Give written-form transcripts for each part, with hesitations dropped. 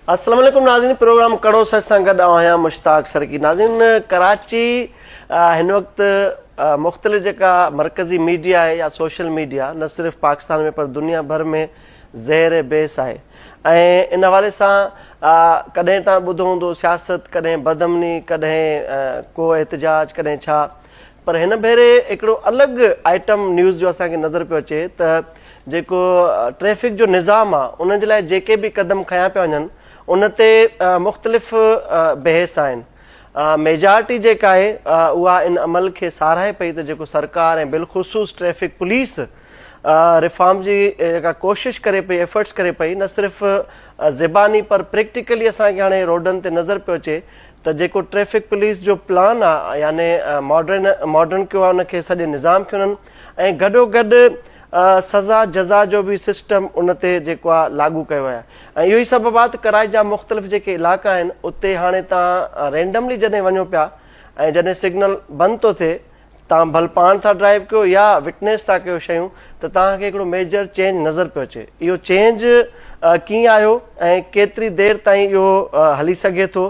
अस्सलाम वालेकुम नाज़रीन, प्रोग्राम कड़ो सच सां गॾु आहियां मुश्ताक सरकी। नाज़रीन, कराची हिन वक़्तु मुख़्तलिफ़ जेका मरकज़ी मीडिया आहे या सोशल मीडिया न सिर्फ़ु पाकिस्तान में पर दुनिया भर में ज़ेर बेस आहे। ऐं इन हवाले सां कॾहिं तव्हां ॿुधो हूंदो सियासत, कॾहिं बदअमनी, कॾहिं को एहतजाज, कॾहिं छा, पर हिन भेरे हिकिड़ो अलॻि आइटम न्यूज़ जो असांखे नज़र पियो अचे त जेको ट्रैफ़िक जो निज़ाम आहे उन जे लाइ जेके बि क़दम खयां पिया वञनि उन ते मुख़्तलिफ़ बहस आहिनि। मेजॉरिटी जेका आहे उहा इन अमल खे साराहे पई त जेको सरकार ऐं बिलख़ुसूस ट्रैफ़िक पुलिस रिफॉर्म जी जेका कोशिशि करे पई, एफर्ट्स करे पई, न सिर्फ़ु ज़बानी पर प्रैक्टिकली असांखे हाणे रोडनि ते नज़र पियो अचे त जेको ट्रैफ़िक पुलिस जो प्लान आहे याने मॉडर्न कयो आहे उनखे सॼे निज़ाम खे उन्हनि, ऐं गॾोगॾु सज़ा जज़ा जो बि सिस्टम उन ते जेको आहे लागू कयो आहे। ऐं इहो ई सबबु आहे त कराची जा मुख़्तलिफ़ जेके इलाइक़ा आहिनि उते हाणे तव्हां रैंडमली जॾहिं वञो पिया ऐं जॾहिं सिग्नल बंदि थो थिए, तव्हां भल पाण था ड्राइव कयो या विटनेस था कयो शयूं, त तव्हांखे हिकिड़ो मेजर चेंज नज़र पियो अचे। इहो चेंज कीअं आयो ऐं केतिरी देरि ताईं इहो हली सघे थो,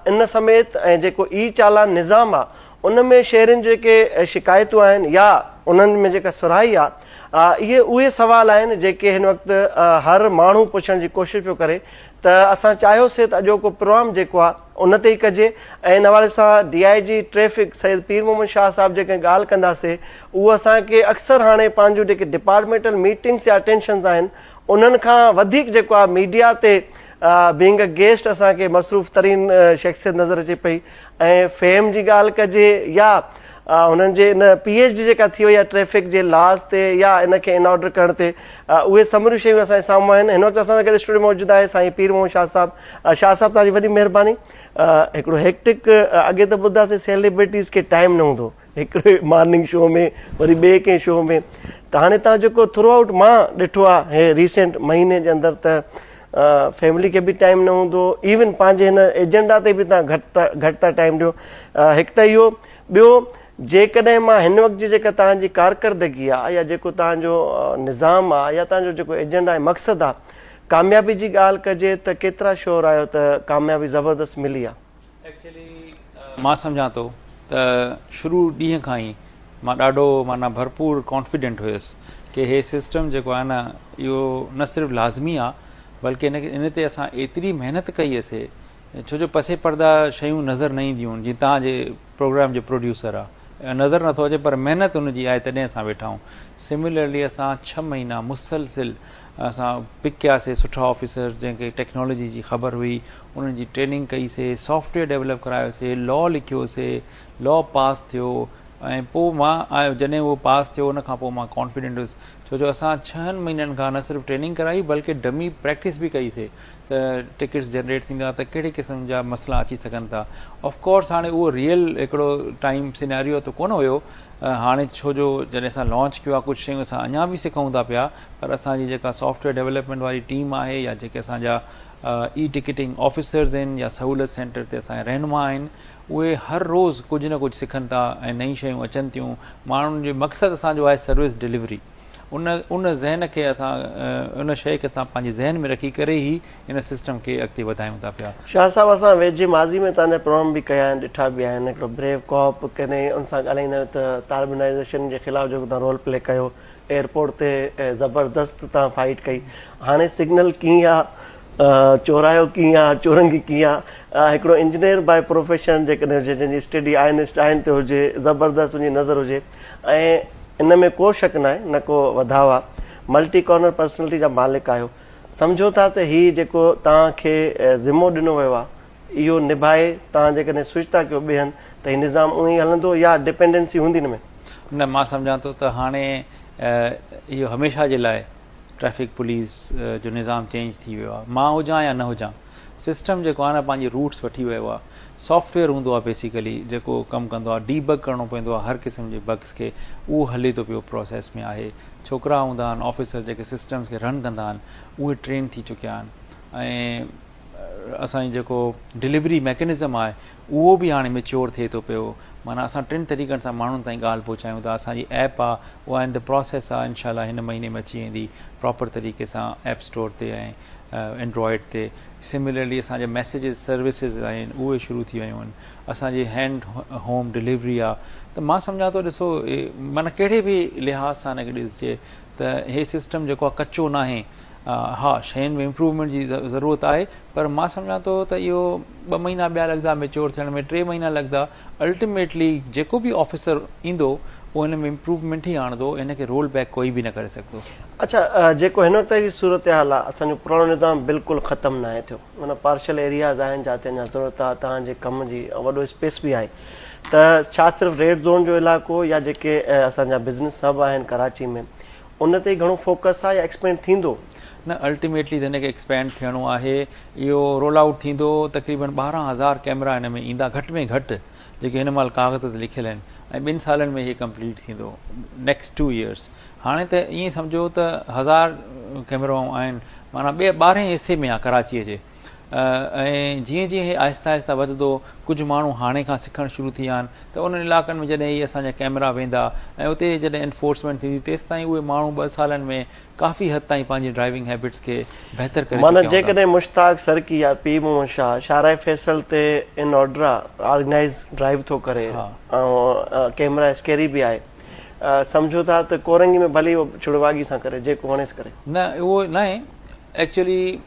इन समेत ऐं जेको ई चालान निज़ाम आहे उन में शहरनि जेके शिकायतूं आहिनि या उन्हनि में जेका सुराही आहे, इहे उहे सुवाल आहिनि जेके हिन वक़्तु हर माण्हू पुछण जी कोशिशि पियो करे। त असां चाहियोसीं त अॼोको प्रोग्राम जेको आहे उन ते ई कजे ऐं इन हवाले सां DIG ट्रैफ़िक सैयद पीर मोहम्मद शाह साहिबु जेके ॻाल्हि कंदासीं उहो असांखे अक्सर हाणे पंहिंजूं जेके डिपार्टमेंटल मीटिंग्स या अटेंशन्स आहिनि उन्हनि खां वधीक जेको आहे मीडिया ते बीइंग अ गेस्ट असांखे मसरूफ़ तरीन शख़्सियत नज़र अचे पई। ऐं फेम जी ॻाल्हि कजे या हुननि जे इन PhD जेका थी वई आहे ट्रैफ़िक जे लॉस ते या इनखे इन ऑर्डर करण ते, उहे समूरियूं शयूं असांजे साम्हूं आहिनि। हिन वक़्तु असां सां गॾु स्टूडियो मौजूदु आहे साईं पीर मोहम्मद शाह साहिबु। शाह साहिबु, तव्हांजी वॾी महिरबानी। हिकिड़ो हेक्टिक अॻे त ॿुधासीं सेलिब्रिटीज़ खे टाइम न हूंदो हिकिड़े मॉर्निंग शो में वरी ॿिए कंहिं शो में, त हाणे तव्हां जेको थ्रू आउट मां ॾिठो आहे हे रीसेंट महीने जे अंदरि त फैमिली खे बि टाइम न हूंदो, इवन पंहिंजे हिन एजेंडा ते बि तव्हां घटि था टाइम ॾियो। हिकु त इहो, ॿियो जेकॾहिं मां हिन वक़्त जी जेका तव्हांजी कारकर्दगी आहे या जेको तव्हांजो निज़ाम आहे या तव्हांजो जेको एजेंडा ऐं मक़सदु आहे, कामयाबी जी ॻाल्हि कजे त केतिरा श्योर आहियो त कामयाबी ज़बरदस्त मिली आहे? एक्चुअली मां सम्झां थो त शुरू ॾींहं खां ई मां ॾाढो माना भरपूर कॉन्फिडेंट हुयुसि कि हे सिस्टम जेको आहे न इहो न सिर्फ़ु लाज़मी आहे बल्कि इन ते असां एतिरी महिनत कई हुईसीं, छो जो पसे पर्दा शयूं नज़र न ईंदियूं आहिनि। जीअं तव्हांजे प्रोग्राम जो प्रोड्यूसर आहे, नज़र नथो अचे पर महिनत हुनजी आहे तॾहिं असां वेठा आहियूं। सिमिलरली असां 6 महीना मुसलसिल असां पिक कयासीं सुठा ऑफिसर जंहिंखे टेक्नोलॉजी जी ख़बर हुई, उन्हनि जी ट्रेनिंग कईसीं, सॉफ्टवेयर डेवलप करायोसीं, लॉ लिखियोसीं, लॉ पास थियो। ऐं पोइ मां आयो जॾहिं उहो पास थियो उन खां पोइ मां कॉन्फिडेंट हुयुसि, छो जो असां 6 महीननि खां न सिर्फ़ु ट्रेनिंग कराई बल्कि डमी प्रैक्टिस बि कईसीं त टिकट्स जनरेट थींदा त कहिड़े क़िस्म जा मसइला अची सघनि था। ऑफकोर्स हाणे उहो रियल हिकिड़ो टाइम सिनेरियो त कोन हुयो हाणे, छो जो जॾहिं असां लॉन्च कयो आहे कुझु शयूं असां अञा बि सिखूं था पिया, पर असांजी जेका सॉफ्टवेयर डेवलपमेंट वारी टीम आहे या जेके असांजा ई टिकटिंग ऑफिसर्स आहिनि या सहूलियत सेंटर ते असांजा रहनुमा आहिनि, उहे हर रोज़ु कुझु न कुझु सिखनि था ऐं नई शयूं अचनि थियूं। माण्हुनि जो मक़सदु असांजो आहे सर्विस डिलीवरी। उन ज़हन खे असां उन शइ खे असां पंहिंजे ज़हन में रखी करे ई इन सिस्टम खे अॻिते वधायूं था पिया। शाह साहिबु, असां वेझे माज़ी में तव्हांजा प्रोग्राम बि कया आहिनि, ॾिठा बि आहिनि। हिकिड़ो ब्रेव कॉप कॾहिं उन सां ॻाल्हाईंदा आहियो त तालिबानाइज़ेशन जे ख़िलाफ़ु जेको तव्हां रोल प्ले कयो, एयरपोर्ट ते ज़बरदस्त तव्हां फाइट कई। हाणे सिग्नल कीअं आहे, चोरायो कीअं आहे, चोरंगी कीअं आहे, हिकिड़ो इंजीनियर बाय प्रोफेशन जेकॾहिं हुजे जंहिंजी स्टडी आइंस्टाइन ते हुजे, ज़बरदस्त उनजी नज़र हुजे, ऐं इन में को शक न आहे न को वधाउ आहे, मल्टी कॉर्नर पर्सनैलिटी जा मालिक आहियो। सम्झो था त हीअ जेको तव्हांखे ज़िम्मो ॾिनो वियो आहे इहो निभाए तव्हां जेकॾहिं स्विच था कयो ॿिए हंधि त हीउ निज़ाम उअं ई हलंदो या डिपेंडेंसी हूंदी हिन में? न, मां सम्झां थो त हाणे इहो हमेशह जे लाइ ट्रैफ़िक पुलिस जो निज़ाम चेंज थी वियो आहे। मां हुजां या न हुजां, सिस्टम जेको आहे न पंहिंजी रूट्स वठी वियो आहे। सॉफ्टवेयर हूंदो आहे बेसिकली जेको कमु कंदो आहे, डीबग करिणो पवंदो आहे हर क़िस्म जे बग्स खे, उहो हले थो पियो प्रोसेस में आहे। छोकिरा हूंदा आहिनि ऑफिसर जेके सिस्टम्स खे रन कंदा आहिनि, उहे ट्रेन थी चुकिया आहिनि ऐं असांजी जेको डिलीवरी मैकेनिज़म आहे उहो बि हाणे मेच्योर थिए थो पियो। माना असां 3 तरीक़नि सां माण्हुनि ताईं ॻाल्हि पहुचायूं था। असांजी ऐप आहे उहा इन द प्रोसेस आहे, इनशाला हिन महीने में अची वेंदी प्रॉपर तरीक़े सां ऐप स्टोर ते ऐं एंड्रॉइड ते। सिमिलरली असांजा मैसेजिस सर्विसिस आहिनि उहे शुरू थी वियूं आहिनि। असांजी हैंड होम डिलीवरी आहे। त मां सम्झां थो ॾिसो माना कहिड़े बि लिहाज़ सां हिनखे ॾिसजे त हे सिस्टम जेको आहे कचो न आहे। हा, शयुनि में इम्प्रूवमेंट जी ज़रूरत आहे, पर मां सम्झां थो त इहो 2 महीना ॿिया लॻंदा मेच्योर थियण में, 3 महीना लॻंदा। अल्टीमेटली जेको बि ऑफिसर ईंदो उहो हिन में इम्प्रूवमेंट ई आणंदो, हिनखे रोल बैक कोई बि न करे सघंदो। अच्छा, जेको हिन वक़्त जी सूरत हाल आहे, असांजो पुराणो निज़ाम बिल्कुलु ख़तमु न आहे थियो। माना पार्शल एरियाज़ आहिनि जिते अञा ज़रूरत आहे तव्हांजे कम जी, वॾो स्पेस बि आहे। त छा सिर्फ़ु रेड ज़ोन जो इलाइक़ो या जेके असांजा बिज़नेस हब आहिनि कराची में उन ते घणो फोकस आहे या एक्सपेंड थींदो? न, अल्टीमेटली त हिनखे एक्सपेंड थियणो आहे। इहो रोल आउट थींदो, तक़रीबन 12,000 कैमरा हिन में ईंदा घटि में घटि, जेके हिन महिल कागज़ ते लिखियल आहिनि, ऐं 2 सालनि में इहे कंप्लीट थींदो, नेक्स्ट 2 years। हाणे त ईअं सम्झो त 1000 कैमराऊं आहिनि, माना 12 हिसे में आहे कराचीअ जे। ऐं जीअं जीअं इहे आहिस्ता आहिस्ता वधंदो, कुझु माण्हू हाणे खां सिखणु शुरू थी विया आहिनि, त उन्हनि इलाइक़नि में जॾहिं इहे असांजा कैमरा वेंदा ऐं उते जॾहिं एनफोर्समेंट थींदी, तेसि ताईं उहे माण्हू 2 सालनि में काफ़ी हद ताईं पंहिंजी ड्राइविंग हैबिट्स खे बहितर करे। माना जेकॾहिं मुश्ताक सरकी या पी मोहम्मद शाह शाहराह फैसल ते इन ऑर्डर ऑर्गेनाइज़ ड्राइव थो करे ऐं कैमरा स्कैरी बि आहे, सम्झो था त कोरंगी में भली छुड़वागी सां करे जेको वणेसि करे? न, उहो न आहे। एक्चुअली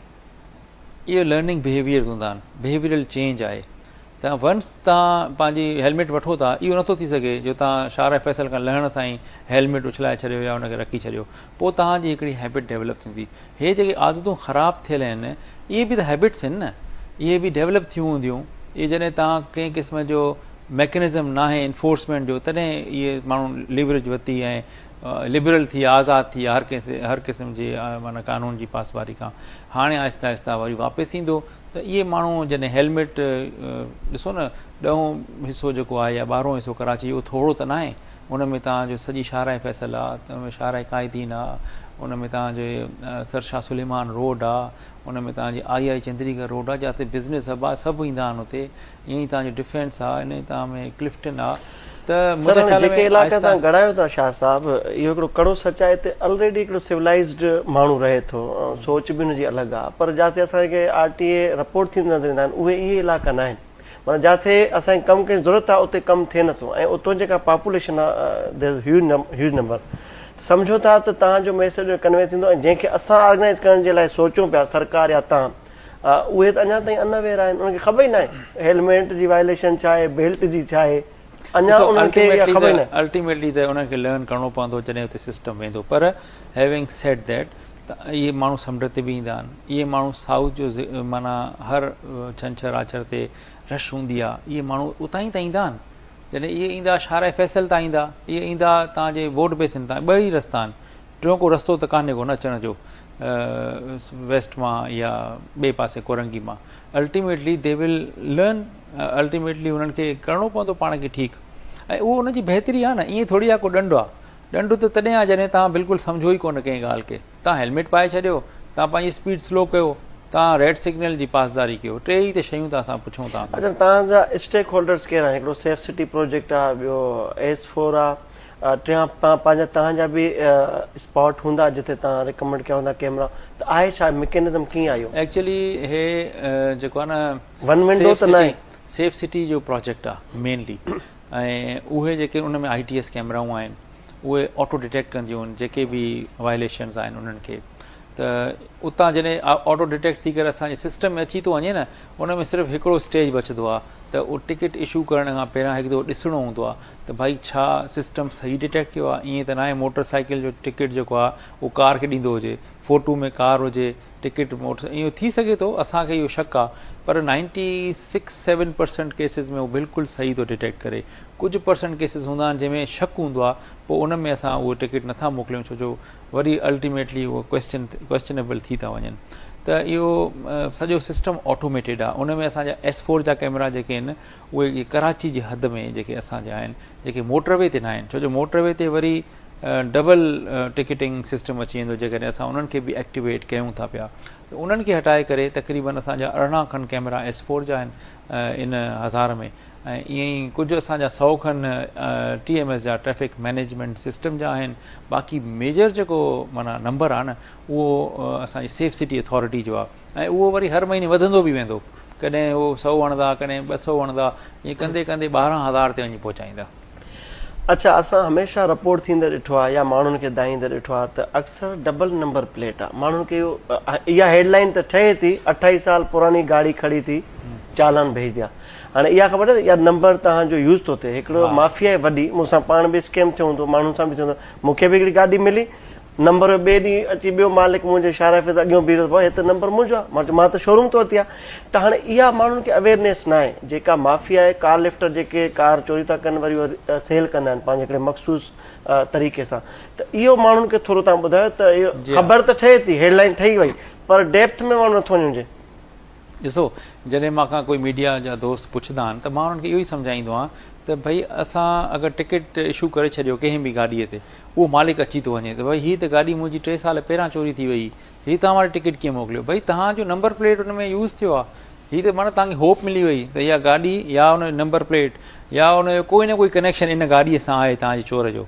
इहे लर्निंग बिहेवियर्स हूंदा आहिनि, बिहेवियरल चेंज आहे। त वंस तव्हां पंहिंजी हेलमेट वठो था, इहो नथो थी सघे जो तव्हां शाहराह फैसल खां लहण सां ई हेलमेट उछलाए छॾियो या हुनखे रखी छॾियो, पोइ तव्हांजी हिकिड़ी हैबिट डेवलप थींदी। हे जेके आदतूं ख़राबु थियल आहिनि इहे बि त हैबिट्स आहिनि न, इहे बि डेवलप थियूं हूंदियूं। इहे जॾहिं तव्हां कंहिं क़िस्म जो मैकेनिज़म न आहे इन्फोर्समेंट जो, तॾहिं इहे माण्हू लिवरेज वरिती ऐं लिबरल थी, आज़ादु थी, हर क़िस्म जी माना कानून जी पासवारी खां। हाणे आहिस्ता आहिस्ता वरी वापसि ईंदो। त इहे माण्हू जॾहिं हेलमेट ॾिसो न, 10हों हिसो जेको आहे या 12हों हिसो कराची, उहो थोरो त न आहे। उन में तव्हांजो सॼी शाहराह फैसल आहे, त उन में शाहराह कायदीन आहे, उन में तव्हांजे सरशाह सुलेमान रोड आहे, उन में तव्हांजी आई चंद्रीगढ़ रोड आहे जिते बिज़नेस हब आहे, सभु ईंदा आहिनि उते। ईअं ई तव्हांजो डिफेंस आहे, इन तव्हां में क्लिफ्टन आहे। त जेके इलाइक़ा तव्हां ॻणायो था शाह साहिबु, इहो हिकिड़ो कड़ो सच आहे, हिते ऑलरेडी हिकिड़ो सिविलाइज़्ड माण्हू रहे थो, सोच बि हुनजी अलॻि आहे, पर जिते असांखे RTA रिपोर्ट थींदा नज़र ईंदा आहिनि उहे इहे इलाइक़ा न आहिनि। माना जिते असांखे कमु करण जी ज़रूरत आहे उते कमु थिए नथो, ऐं उतां जेका पॉपुलेशन आहे ह्यूज नंबर। सम्झो था त तव्हांजो मैसेज कन्वे थींदो, ऐं जंहिंखे असां ऑर्गेनाइज़ करण जे लाइ सोचूं पिया, सरकार या तव्हां, उहे त अञा ताईं अनअवेयर आहिनि, उनखे ख़बर ई न आहे हेलमेट जी वायलेशन छा आहे, बेल्ट जी छा आहे, अञा उन्हनि खे ख़बर न आहे। अल्टीमेटली त उन्हनि खे लर्न करिणो पवंदो जॾहिं हुते सिस्टम वेंदो। पर हैविंग सेड दैट, त इहे माण्हू समुंड ते बि ईंदा आहिनि, इहे माण्हू साउथ जो माना हर छंछरु आछर ते रश हूंदी आहे, इहे माण्हू उतां ई त ईंदा आहिनि। जॾहिं इहे ईंदा शाहराह फैसल तां ईंदा, इहे ईंदा तव्हांजे वोट बेसिन तां, 2 ई रस्ता आहिनि, टियों को रस्तो त कान्हे को न अचण जो, वेस्ट मां या ॿिए पासे कोरंगी मां। Ultimately they will learn, ultimately उन्हनि खे करिणो पवंदो पाण खे ठीकु, ऐं उहो उनजी बहितरी आहे न। ईअं थोरी आहे को ॾंडु आहे, ॾंडु त तॾहिं आहे जॾहिं तव्हां बिल्कुलु सम्झो ई कोन कंहिं ॻाल्हि खे। तव्हां हेलमेट पाए छॾियो, तव्हां पंहिंजी स्पीड स्लो कयो, तव्हां रेड सिग्नल जी पासदारी कयो, 3 ई त शयूं त असां पुछूं था। अच्छा, तव्हांजा स्टेक होल्डर्स केरु आहिनि? हिकिड़ो सेफ सिटी प्रोजेक्ट आहे, ॿियो S4 आहे, टियां पंहिंजा तव्हांजा बि स्पॉट हूंदा जिते तव्हां रिकमेंड कया हूंदा कैमरा, त आहे छा मैकेनिज़म, कीअं आहे इहो? एक्चुअली हे जेको आहे न, वन विंडो त न आहे, सेफ सिटी जो प्रोजेक्ट आहे मेनली, ऐं उहे जेके उन में ITS कैमराऊं आहिनि उहे ऑटो डिटेक्ट कंदियूं आहिनि जेके बि वायलेशन्स आहिनि उन्हनि खे। त उतां जॾहिं ऑटो डिटेक्ट थी करे असांजे सिस्टम में अची थो वञे न, उन में सिर्फ़ु हिकिड़ो स्टेज बचंदो आहे, त उहो टिकट इशू करण खां पहिरियां हिकु दफ़ो ॾिसणो हूंदो आहे त भई छा सिस्टम सही डिटेक्ट कयो आहे। ईअं त न आहे मोटर साइकिल जो टिकट जेको आहे उहो कार खे ॾींदो हुजे, फोटू में कार हुजे, टिकट मोटर, इहो थी सघे थो, असांखे इहो शक आहे, पर 96-7% केसिस में उहो बिल्कुलु सही थो डिटेक्ट करे। कुझु % केसिस हूंदा आहिनि जंहिंमें शक हूंदो आहे, पोइ उन में असां उहो टिकट नथा मोकिलियूं, छो जो वरी अल्टीमेटली उहो क्वेश्चनेबल थी था वञनि। त इहो सॼो सिस्टम ऑटोमेटेड आहे। उन में असांजा S4 जा कैमरा जेके आहिनि उहे कराची जी हद में जेके असांजा आहिनि, जेके मोटरवे ते न आहिनि, छो जो मोटरवे ते वरी डबल टिकटिंग सिस्टम अची वेंदो जेकॾहिं असां उन्हनि खे बि एक्टिवेट कयूं था पिया त उन्हनि खे हटाए करे तक़रीबन असांजा 18 खनि कैमरा S4 जा आहिनि इन 1000 में ऐं ईअं ई कुझु असांजा 100 खनि TMS जा ट्रैफिक मैनेजमेंट सिस्टम जा आहिनि बाक़ी मेजर जेको माना नंबर आहे न उहो असांजी सेफ सिटी अथॉरिटी जो आहे ऐं उहो वरी हर महीने वधंदो बि वेंदो कॾहिं उहो 100 आणंदा कॾहिं 200 आणंदा ईअं कंदे कंदे 12,000 ते वञी पहुचाईंदा अच्छा असां हमेशह रिपोर्ट थींदे ॾिठो आहे या माण्हुनि खे दाईंदे ॾिठो आहे त अक्सर डबल नंबर प्लेट आहे माण्हुनि खे इहा हेडलाइन त ठहे थी 28 साल पुरानी गाड़ी खड़ी थी चालान भेज दिया हाणे इहा ख़बर आहे इहा नंबर तव्हांजो यूज़ थो थिए हिकिड़ो माफ़िया आहे वॾी मूंसां पाण बि स्कैम थियो हूंदो माण्हुनि सां बि थियो हूंदो मूंखे बि हिकिड़ी गाॾी मिली नंबर ॿिए ॾींहुं अची ॿियो मालिक मुंहिंजे शाराफ़े ते अॻियां बीठो पियो हिते नंबर मुंहिंजो आहे मां त शोरूम तो वरिती आहे त हाणे इहा माण्हुनि खे अवेयरनेस न आहे जेका माफ़िया आहे कार लिफ्टर जेके कार चोरी था कनि वरी उहे सेल कंदा आहिनि पंहिंजे हिकिड़े मख़सूस तरीक़े सां त इहो माण्हुनि खे थोरो तव्हां ॿुधायो त इहो ख़बर त ठहे थी हेडलाइन ठही वई पर डेप्थ में माण्हू नथो वञे ॾिसो जॾहिं मूंखां कोई मीडिया जा दोस्त पुछंदा आहिनि त मां उन्हनि खे इहो ई सम्झाईंदो आहियां त भई असां अगरि टिकट इशू करे छॾियो कंहिं बि गाॾीअ ते उहो मालिक अची थो वञे त भई हीअ त गाॾी मुंहिंजी 3 साल पहिरियां चोरी थी वई हीअ तव्हां वटि टिकट कीअं मोकिलियो भई तव्हांजो नंबर प्लेट हुन में यूज़ थियो आहे हीअ त माना तव्हांखे होप मिली वई त इहा गाॾी या हुन नंबर प्लेट या हुनजो कोई न कोई कनेक्शन इन गाॾीअ सां आहे तव्हांजे चोर जो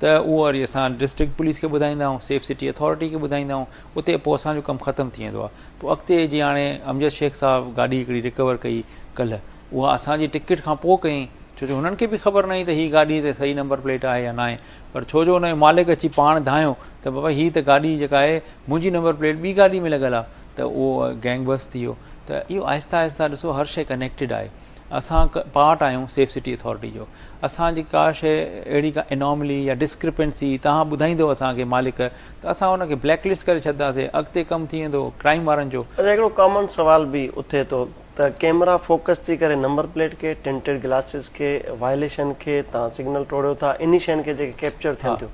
त उहो वरी असां डिस्ट्रिक्ट पुलिस खे ॿुधाईंदा आहियूं सेफ सिटी अथॉरिटी खे ॿुधाईंदा आहियूं उते पोइ असांजो कमु ख़तमु थी वेंदो आहे पोइ अॻिते जीअं हाणे अमजद शेख साहब गाॾी हिकिड़ी रिकवर कई कल्ह उहा असांजी टिकट खां पोइ कई छो जो हुननि खे बि ख़बर न हुई त हीअ गाॾी ते सही नंबर प्लेट आहे या न आहे पर छो जो हुनजो मालिक अची पाण धायो त बाबा हीअ त गाॾी जेका आहे मुंहिंजी नंबर प्लेट ॿी गाॾी में लॻल आहे त उहो गैंग बस थी वियो त इहो आहिस्ता आहिस्ता ॾिसो हर शइ कनेक्टेड आहे असां पार्ट आहियूं सेफ सिटी अथॉरिटी जो असांजी का शइ अहिड़ी का इनॉमली या डिस्क्रिपेंसी तव्हां ॿुधाईंदो असांखे मालिक त असां हुनखे ब्लैकलिस्ट करे छॾंदासीं अॻिते कमु थी वेंदो क्राइम वारनि जो अच्छा हिकिड़ो कॉमन सुवाल बि उथे थो त कैमरा फोकस थी करे नंबर प्लेट खे टिंटेड ग्लासिस खे वायलेशन खे तव्हां सिग्नल टोड़ियो था इन शयुनि खे जेके कैप्चर थियनि थियूं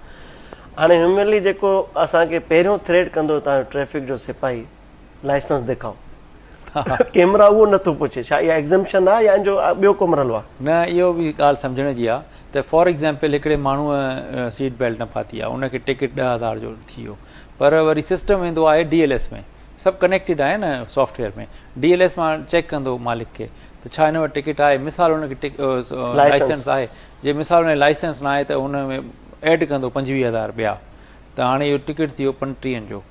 हाणे ह्यूमनली जेको असांखे पहिरियों थ्रेट कंदो तव्हांजो ट्रैफिक जो सिपाही लाइसेंस ॾेखाओ कैमरा उहो नथो पुछे छा इहा एग्ज़म्पशन आहे या इन जो ॿियो को मरलो आहे न इहो बि ॻाल्हि सम्झण जी आहे त फॉर एग्ज़ाम्पल हिकिड़े माण्हूअ सीट बेल्ट न पाती आहे उनखे टिकट 10,000 जो थी वियो पर वरी सिस्टम वेंदो आहे DLS में सभु कनेक्टेड आहे न सॉफ्टवेयर में DLS मां चेक कंदो मालिक खे त छा हिन वटि टिकट आहे मिसाल हुनखे लाइसेंस आहे जे मिसाल हुन लाइसेंस न आहे त हुन में एड कंदो 25,000 ॿिया त हाणे इहो टिकट थी वियो 35 जो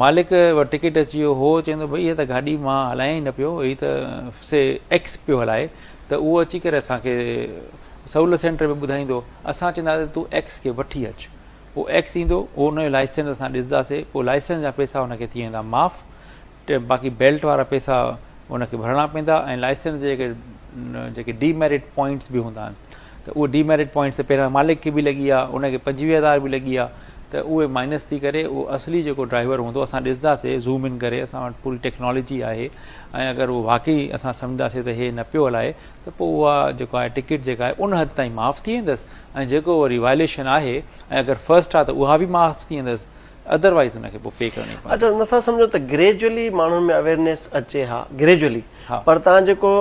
मालिक वटि टिकट अची वियो हो चवंदो भई हीअ त गाॾी मां हलायां ई न पियो हीअ त से एक्स पियो हलाए त उहो अची करे असांखे सहूलियत सेंटर में ॿुधाईंदो असां चवंदासीं तूं एक्स खे वठी अचु पोइ एक्स ईंदो उहो हुनजो लाइसेंस असां ॾिसंदासीं पोइ लाइसेंस जा पैसा हुनखे थी वेंदा माफ़ु बाक़ी बेल्ट वारा पैसा हुनखे भरणा पवंदा ऐं लाइसेंस जेके डीमेरिट पॉइंट्स बि हूंदा आहिनि त उहे डीमेरिट पॉइंट्स त पहिरियां मालिक खे बि लॻी आहे उनखे 25,000 बि लॻी आहे त उहे माइनस थी करे उहो असली जेको ड्राइवर हूंदो असां ॾिसंदासीं ज़ूम इन करे असां वटि पूरी टेक्नोलॉजी आहे ऐं अगरि उहो वाक़ई असां सम्झंदासीं त हे न पियो हलाए त पोइ उहा जेको आहे टिकट जेका आहे उन हद ताईं माफ़ु थी वेंदसि ऐं जेको वरी वायलेशन आहे ऐं अगरि फर्स्ट आहे त उहा बि माफ़ु थी वेंदसि अदरवाइज़ हुनखे पोइ पे करणी पवंदी। अच्छा नथा सम्झो त ग्रेजुअली माण्हुनि में अवेयरनेस अचे हा ग्रेजुअली हा पर तव्हां जेको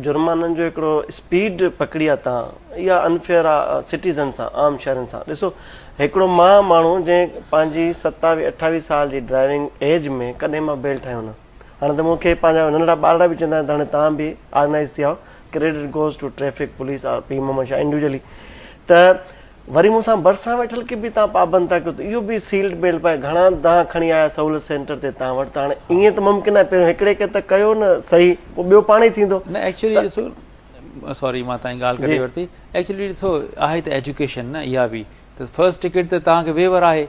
जुर्माननि जो हिकिड़ो स्पीड पकड़ी आहे तव्हां इहा अनफेयर आहे सिटीज़न सां आम शहरनि सां ॾिसो हिकिड़ो माण्हू जंहिं पंहिंजी 27-28 साल जी ड्राइविंग एज में कॾहिं मां बेल्ट ठाहियो न हाणे त मूंखे पंहिंजा नंढड़ा ॿार बि चवंदा आहिनि त हाणे तव्हां बि ऑर्गनाइज़ थी आयो credit goes to traffic police R P Mohammad Shah individually त वरी मूंसां भरिसां वेठल खे बि तव्हां पाबंद था कयो त इहो बि सील्ड बेल्ट पाए घणा तव्हां खणी आया सहूलियत सेंटर ते तव्हां वटि त हाणे ईअं त मुमकिन आहे पहिरियों हिकिड़े खे त कयो न सही पोइ ॿियो पाण ई थींदो न एक्चुअली ॾिसो सॉरी मां तव्हांजी ॻाल्हि करे वरिती एक्चुअली ॾिसो आहे त एजुकेशन न इहा बि त फर्स्ट टिकट त तव्हांखे वेवर आहे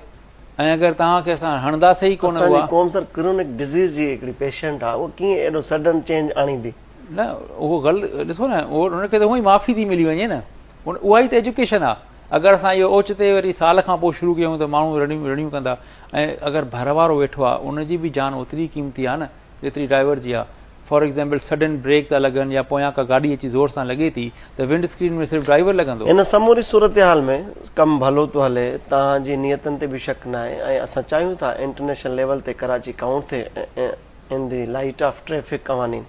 ऐं अगरि तव्हांखे असां हणंदासीं ई कोन कौम सर क्रोनिक डिज़ीज़ जी हिकिड़ी पेशेंट आहे उहो कीअं एॾो सडन चेंज आणींदी न उहो ग़लति ॾिसो न उहो हुनखे त हूअं ई माफ़ी थी मिली वञे न उहा ई त एजुकेशन आहे अगरि असां इहो ओचिते वरी साल खां पोइ शुरू कयूं त माण्हू रड़ियूं कंदा ऐं अगरि भर वारो वेठो आहे उनजी बि जान ओतिरी क़ीमती आहे न जेतिरी ड्राइवर जी आहे फॉर एग्ज़ाम्पल सडन ब्रेक था लॻनि या पोयां का गाॾी अची ज़ोर सां लॻे थी त विंड स्क्रीन में सिर्फ़ु ड्राइवर लॻंदो हिन समूरी सूरत हाल में कमु भलो थो हले तव्हांजी नियतनि ते बि शक न आहे ऐं असां चाहियूं था इंटरनेशनल लेवल ते कराची काउंट थिए इन दी लाइट ऑफ ट्रैफिक क़वानीन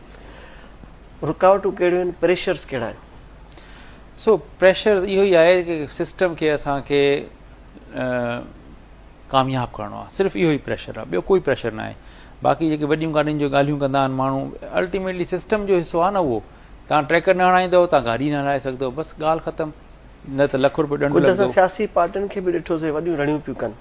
रुकावटूं कहिड़ियूं आहिनि प्रेशर्स कहिड़ा आहिनि सो प्रेशर इहो ई आहे की सिस्टम खे असांखे कामयाबु करिणो आहे, सिर्फ़ु इहो ई प्रेशर आहे, ॿियो कोई प्रेशर न आहे। बाक़ी जेके वॾियूं गाॾियुनि जो ॻाल्हियूं कंदा आहिनि माण्हू, अल्टीमेटली सिस्टम जो हिसो आहे न उहो। तव्हां ट्रैकर न हणाईंदव, तव्हां गाॾी न हलाए सघंदव, बसि ॻाल्हि ख़तमु। न त लख रुपयो ॾंढ कुझु असां लॻंदो। सियासी पार्टियुनि खे बि ॾिठोसीं वॾियूं रड़ियूं पियूं कनि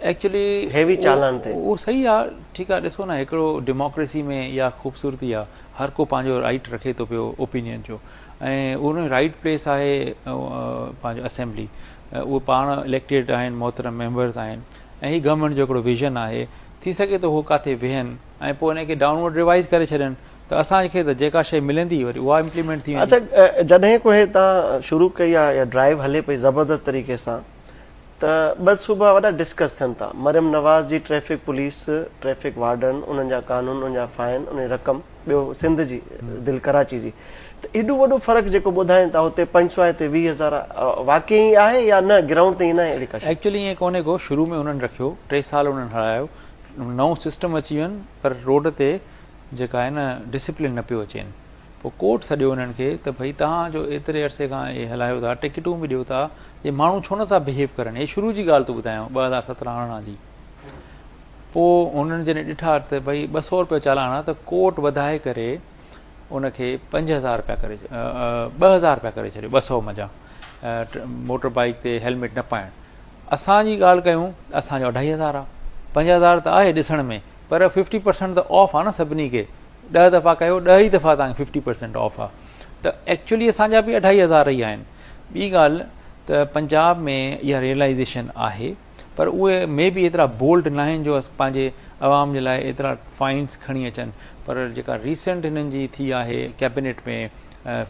एक्चुअली हेवी चालान ते। उहो सही आहे, ठीकु आहे। ॾिसो न, हिकिड़ो डेमोक्रेसी में इहा ख़ूबसूरती आहे, हर को पंहिंजो राइट रखे थो पियो ओपिनियन जो, ऐं उन राइट प्लेस आहे पंहिंजो असेंबली। उहे पाण इलेक्टेड आहिनि, मोहतरम मेंबर्स आहिनि, ऐं हीअ गवर्नमेंट जो हिकिड़ो विज़न आहे। थी सघे थो उहो किथे वेहनि ऐं पोइ हिनखे डाउनवर्ड रिवाइज़ करे छॾनि, त असांखे त जेका शइ मिलंदी वरी उहा इम्प्लीमेंट थी वेंदी। अच्छा, जॾहिं कोई तव्हां शुरू कई आहे या ड्राइव हले पई ज़बरदस्त तरीक़े सां, त ॿ सूबा वॾा डिस्कस थियनि था, मरियम नवाज़ जी ट्रैफिक पुलिस, ट्रैफिक वार्डन, उन्हनि जा कानून, उन्हनि जा फाइन, उन जी रक़म, ॿियो सिंध जी दिलि कराची जी, त एॾो वॾो फ़र्क़ु जेको ॿुधाइनि था, हुते 500 आहे हिते 20,000 वाक़ई आहे या न, ग्राउंड ते ईंदा आहिनि अहिड़ी का शइ? एक्चुअली ईअं कोन्हे को, शुरू में उन्हनि रखियो, 3 साल उन्हनि हलायो, नओं सिस्टम अची वियुनि, पर रोड ते जेका आहे न डिसिप्लिन न पियो अचेनि। पोइ कोर्ट सॼो उन्हनि खे त भई तव्हांजो एतिरे अरसे खां इहे हलायो था, टिकटूं बि ॾियो था, इहे माण्हू छो नथा बिहेव करनि। इहे शुरू जी ॻाल्हि थो ॿुधायांव, 2017-18 जी। पोइ हुननि जॾहिं ॾिठा त भई 200 रुपया चालान आहे, त कोर्ट वधाए करे उनखे 5,000 रुपया करे 2,000 रुपया करे छॾियो, 200 मज़ा मोटर बाइक ते हेलमेट न पाइणु। असांजी ॻाल्हि कयूं, असांजो 2,500 आहे। 5,000 त आहे ॾिसण में, पर 50% त ऑफ आहे न सभिनी खे। 10 दफ़ा कयो, 10 ई दफ़ा तव्हांखे 50% ऑफ आहे, त एक्चुअली असांजा बि 2,500 ई आहिनि। ॿी ॻाल्हि त पंजाब में इहा रियलाइज़ेशन आहे, पर उहे मे बि एतिरा बोल्ड न आहिनि जो पंहिंजे आवाम जे लाइ एतिरा फाइन्स खणी अचनि। पर जेका रीसेंट हिननि जी थी आहे कैबिनेट में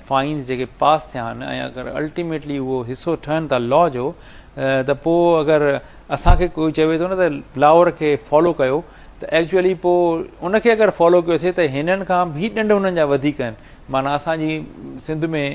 फाइन्स जेके पास थिया आहिनि, ऐं अगरि अल्टीमेटली उहो हिसो ठहनि था लॉ जो, त पोइ अगरि असांखे कोई चवे थो न त लाहौर खे फॉलो कयो, त एक्चुअली पोइ उनखे अगरि फॉलो कयोसीं त हिननि खां बि ॾंड हुननि जा वधीक आहिनि। माना असांजी सिंध में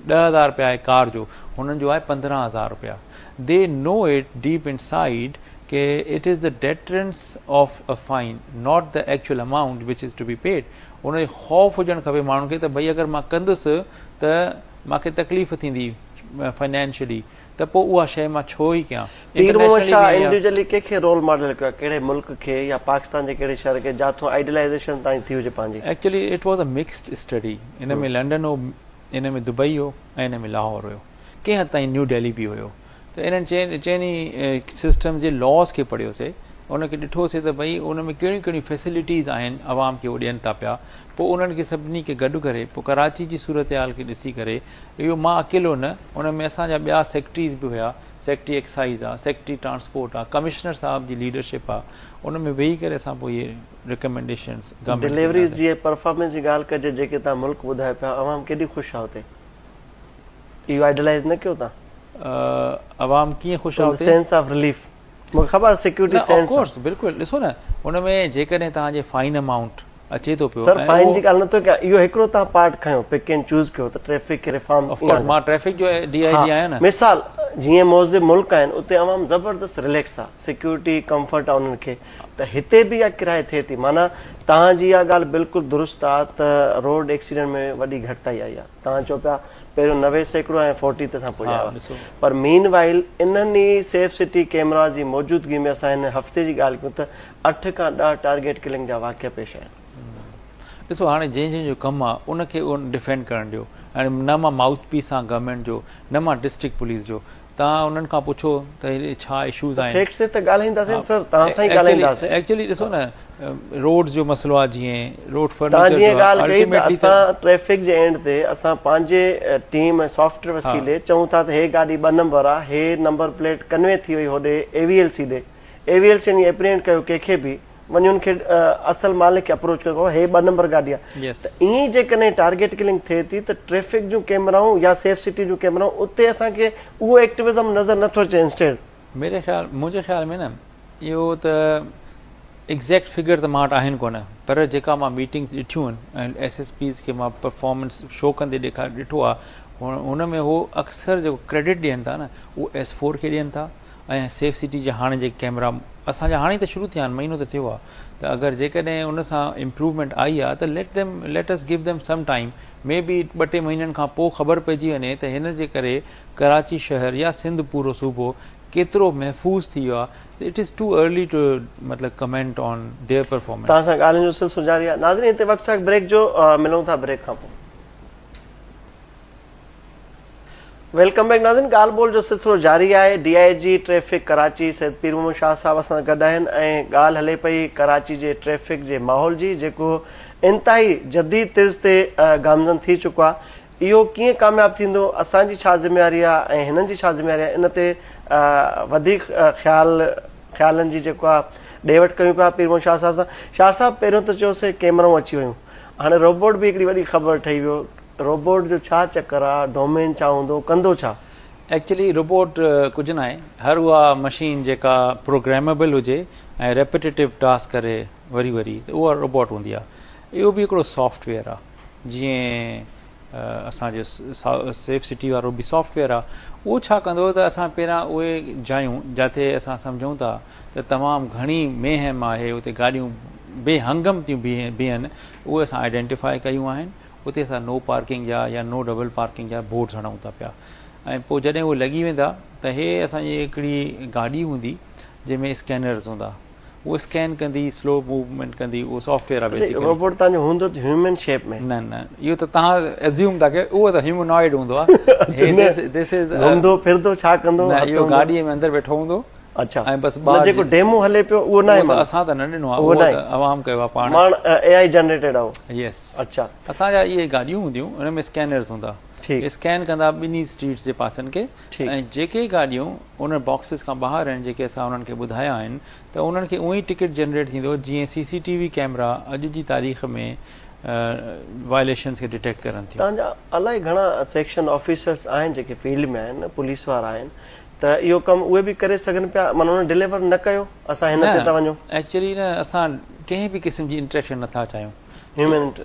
10,000 रुपया आहे कार जो, हुननि जो आहे 15,000 रुपया। They know it deep inside के it is the deterrence of a fine, not the actual amount which is to be paid. उनजो ख़ौफ़ हुजणु खपे माण्हुनि खे त भई अगरि मां कंदुसि त मूंखे तकलीफ़ थींदी फाइनेंशियली, त पोइ उहा शइ मां छो ई कयां। पीर मोहम्मद शाह इंडिविजुअली कंहिंखे रोल मॉडल कयो, कहिड़े मुल्क खे या पाकिस्तान जे कहिड़े शहर खे, जाथों आइडियलाइज़ेशन ताईं थी हुजे पंहिंजी? Actually it was a mixed study. इन में लंडन हो, इन में दुबई हो, ऐं इन में लाहौर हुयो, कंहिं हद ताईं न्यू दिल्ली बि हुयो। त इन्हनि चइनी सिस्टम जे लॉस खे पढ़ियोसीं, उनखे ॾिठोसीं त भई उन में कहिड़ियूं कहिड़ियूं फैसिलिटीज़ आहिनि आवाम खे उहो ॾियनि था पिया। पोइ उन्हनि खे सभिनी खे गॾु करे, पोइ कराची जी सूरत हाल खे ॾिसी करे, इहो मां अकेलो न, उन में असांजा ॿिया सेक्रेटरीज़ बि हुया, सेक्रेटरी एक्साइज़ आहे, सेक्रेटरी ट्रांसपोर्ट आहे, कमिश्नर साहब जी लीडरशिप आहे, उन में वेही करे असां पोइ इहे रिकमेंडेशन्स डिलीवरीज़ जी परफॉर्मेंस जी ॻाल्हि कजे, जेके तव्हां मुल्क ॿुधायो पिया, अवाम केॾी ख़ुशि आहे हुते? इहो आइडियलाइज़ न कयो तव्हां? अवाम कीअं ख़ुशि आहे? सेंस ऑफ रिलीफ, मूंखे ख़बर सिक्योरिटी सेंस। ऑफ कोर्स, बिल्कुलु। ॾिसो न, उन में जेकॾहिं तव्हांजे फाइन अमाउंट अचे थो पियो, सर फाइन जी ॻाल्हि नथो कयां, इहो हिकिड़ो तव्हां पार्ट खयो, पिक एंड चूज़ कयो त ट्रैफिक खे रिफॉर्म। ऑफ कोर्स, मां ट्रैफिक जो DIG आहियां न। मिसाल जीअं मौज़ मुल्क आहिनि, उते अवाम ज़बरदस्त रिलैक्स आहे, सिक्योरिटी कंफर्ट आहे उन्हनि खे, त हिते बि इहा किराए थिए थी। माना तव्हांजी इहा ॻाल्हि बिल्कुलु दुरुस्त आहे त रोड एक्सीडेंट में वॾी घटिताई आई आहे। तव्हां चओ पिया पहिरियों 90% ऐं 40 ते असां पुॼा, पर मीन वाइल इन्हनि सेफ सिटी कैमरा जी मौजूदगी में असां हिन हफ़्ते जी ॻाल्हि कयूं त 8 खां 10 टारगेट किलिंग जा वाक़िया पेश आहिनि। ॾिसो, हाणे जंहिंजो कमु आहे उनखे उन डिफेंड करणु ॾियो। हाणे न मां माउथ पीस आहियां गवर्नमेंट जो, न मां डिस्ट्रिक्ट पुलिस जो। तव्हां उन्हनि खां पुछो त हे छा इशूज़ आहिनि। फैक्ट्स ते त ॻाल्हाईंदासीं सर, तव्हां सां ई ॻाल्हाईंदासीं। एक्चुअली ॾिसो न, रोड्स जो मसलो आहे, जीअं रोड तव्हां जीअं ॻाल्हि कई त असां ट्रैफिक जे एंड ते असां पंहिंजे टीम ऐं सॉफ्टवेयर वसीले चऊं था त हे गाॾी 2 नंबर आहे, हे नंबर प्लेट कन्वे थी वई होॾे AVLC ॾे, AVLC ने एप्रीहेंड कयो कंहिंखे बि, वञी उनखे असल मालिक खे अप्रोच कयो, हे 2 नंबर गाॾी आहे। त ईअं ई जेकॾहिं टारगेट किलिंग थिए थी त ट्रैफिक जूं कैमराऊं या सेफ सिटी जूं कैमराऊं, उते असांखे उहो एक्टिविज़म नज़र नथो अचे। इंस्टेड मुंहिंजे ख़्याल में न, इहो त एग्ज़ैक्ट फिगर त मां वटि आहिनि कोन, पर जेका मां मीटिंग्स ॾिठियूं आहिनि ऐं SSPs खे मां परफॉर्मेंस शो कंदे ॾिठो आहे, हुन में उहो अक्सर जेको क्रेडिट ॾियनि था न, उहो S4 खे ॾियनि था। ऐं सेफ सिटी जा हाणे जेके कैमरा असांजा हाणे त शुरू थिया आहिनि, महीनो त थियो आहे, त अगरि जेकॾहिं उन सां इम्प्रूवमेंट आई आहे त let us give them some time, may be 2-3 महीननि खां पोइ ख़बर पइजी वञे त हिन जे करे कराची शहर या सिंध पूरो सूबो केतिरो महफ़ूज़ थी वियो आहे, it is too early to मतिलबु कमेंट ऑन देयर परफॉर्मेंस। तव्हां सां ॻाल्हियुनि जो सिलसिलो जारी आहे। नाज़रीन, हिते वक़्तु आहे ब्रेक जो, मिलूं था ब्रेक खां पोइ। वेलकम बैक नाज़रीन, ॻाल्हि ॿोल जो सिलसिलो जारी आहे। DIG ट्रैफ़िक कराची सैयद पीर मोहम्मद शाह साहब असां गॾु आहिनि ऐं ॻाल्हि हले पई कराची जे ट्रैफ़िक जे माहौल जी, जेको इंतिहाई जदीद तिर्ज़ ते गामज़न थी चुको आहे। इहो कीअं कामयाबु थींदो, असांजी छा ज़िम्मेवारी आहे ऐं हिननि जी छा ज़िम्मेवारी आहे, इन ते वधीक ख़्यालनि जी जेको आहे ॾे वठि कयूं पिया पीर मोहम्मद शाह साहब सां। शाह साहब, पहिरियों त चयोसीं कैमराऊं अची वियूं, हाणे रोबोट बि हिकिड़ी वॾी ख़बर ठही वियो। रोबोट जो छा चक्कर आहे, डोमेन छा हूंदो, कंदो छा? एक्चुअली रोबोट कुझु न आहे, हर उहा मशीन जेका प्रोग्रामेबल हुजे ऐं रेपिटेटिव टास्क करे वरी वरी, त उहा रोबोट हूंदी आहे। इहो बि हिकिड़ो सॉफ्टवेयर आहे, जीअं असांजो सेफ सिटी वारो बि सॉफ्टवेयर आहे। उहो छा कंदो त असां पहिरां उहे जायूं जिथे असां सम्झूं था त तमामु घणी मेहम आहे, उते गाॾियूं बेहंगम थियूं बीहनि, उहे असां आइडेंटिफाई कयूं आहिनि। उते असां नो पार्किंग जा या नो डबल पार्किंग जा बोर्ड्स हणूं था पिया, ऐं पोइ जॾहिं उहे लॻी वेंदा त हे असांजी हिकिड़ी गाॾी हूंदी जंहिंमें स्कैनर्स हूंदा, उहो स्कैन कंदी, स्लो मूवमेंट कंदी, उहो सॉफ्टवेयर आहे बेसिकली। रोबोट तव्हांजो हूंदो ह्यूमन शेप में? न न, इहो त तव्हां एज्यूम था कयो, उहो त ह्यूमनॉइड हूंदो आहे। दिस इज़ घुमंदो फिरंदो छा कंदो? इहो गाॾीअ में अंदरि वेठो हूंदो। अच्छा, ऐं बसि जेको डेमो हले पियो उहो न आहे? असां त न ॾिनो आहे, उहो त अवाम कयो आहे पाण, AI जनरेटेड आहे। यस। अच्छा, असांजा इहे गाॾियूं हूंदियूं, उन में स्कैनर्स हूंदा, स्कैन कंदा ॿिन्ही स्ट्रीट्स जे पासनि खे, ऐं जेके गाॾियूं उन बॉक्सिस खां ॿाहिरि आहिनि, जेके असां उन्हनि खे ॿुधाया आहिनि, त उन्हनि खे उअं ई टिकट जनरेट थींदो जीअं CCTV कैमरा अॼु जी तारीख़ में वायलेशन्स खे डिटेक्ट करनि थियूं। तव्हांजा अलाए घणा सेक्शन ऑफिसर्स आहिनि जेके फील्ड में आहिनि, पुलिस वारा आहिनि, त इहो कमु उहे बि करे सघनि पिया? माना उन्हनि डिलीवर न कयो, असां हिन ते था वञूं? एक्चुअली न, असां कंहिं बि क़िस्म जी इंट्रैक्शन नथा चाहियूं।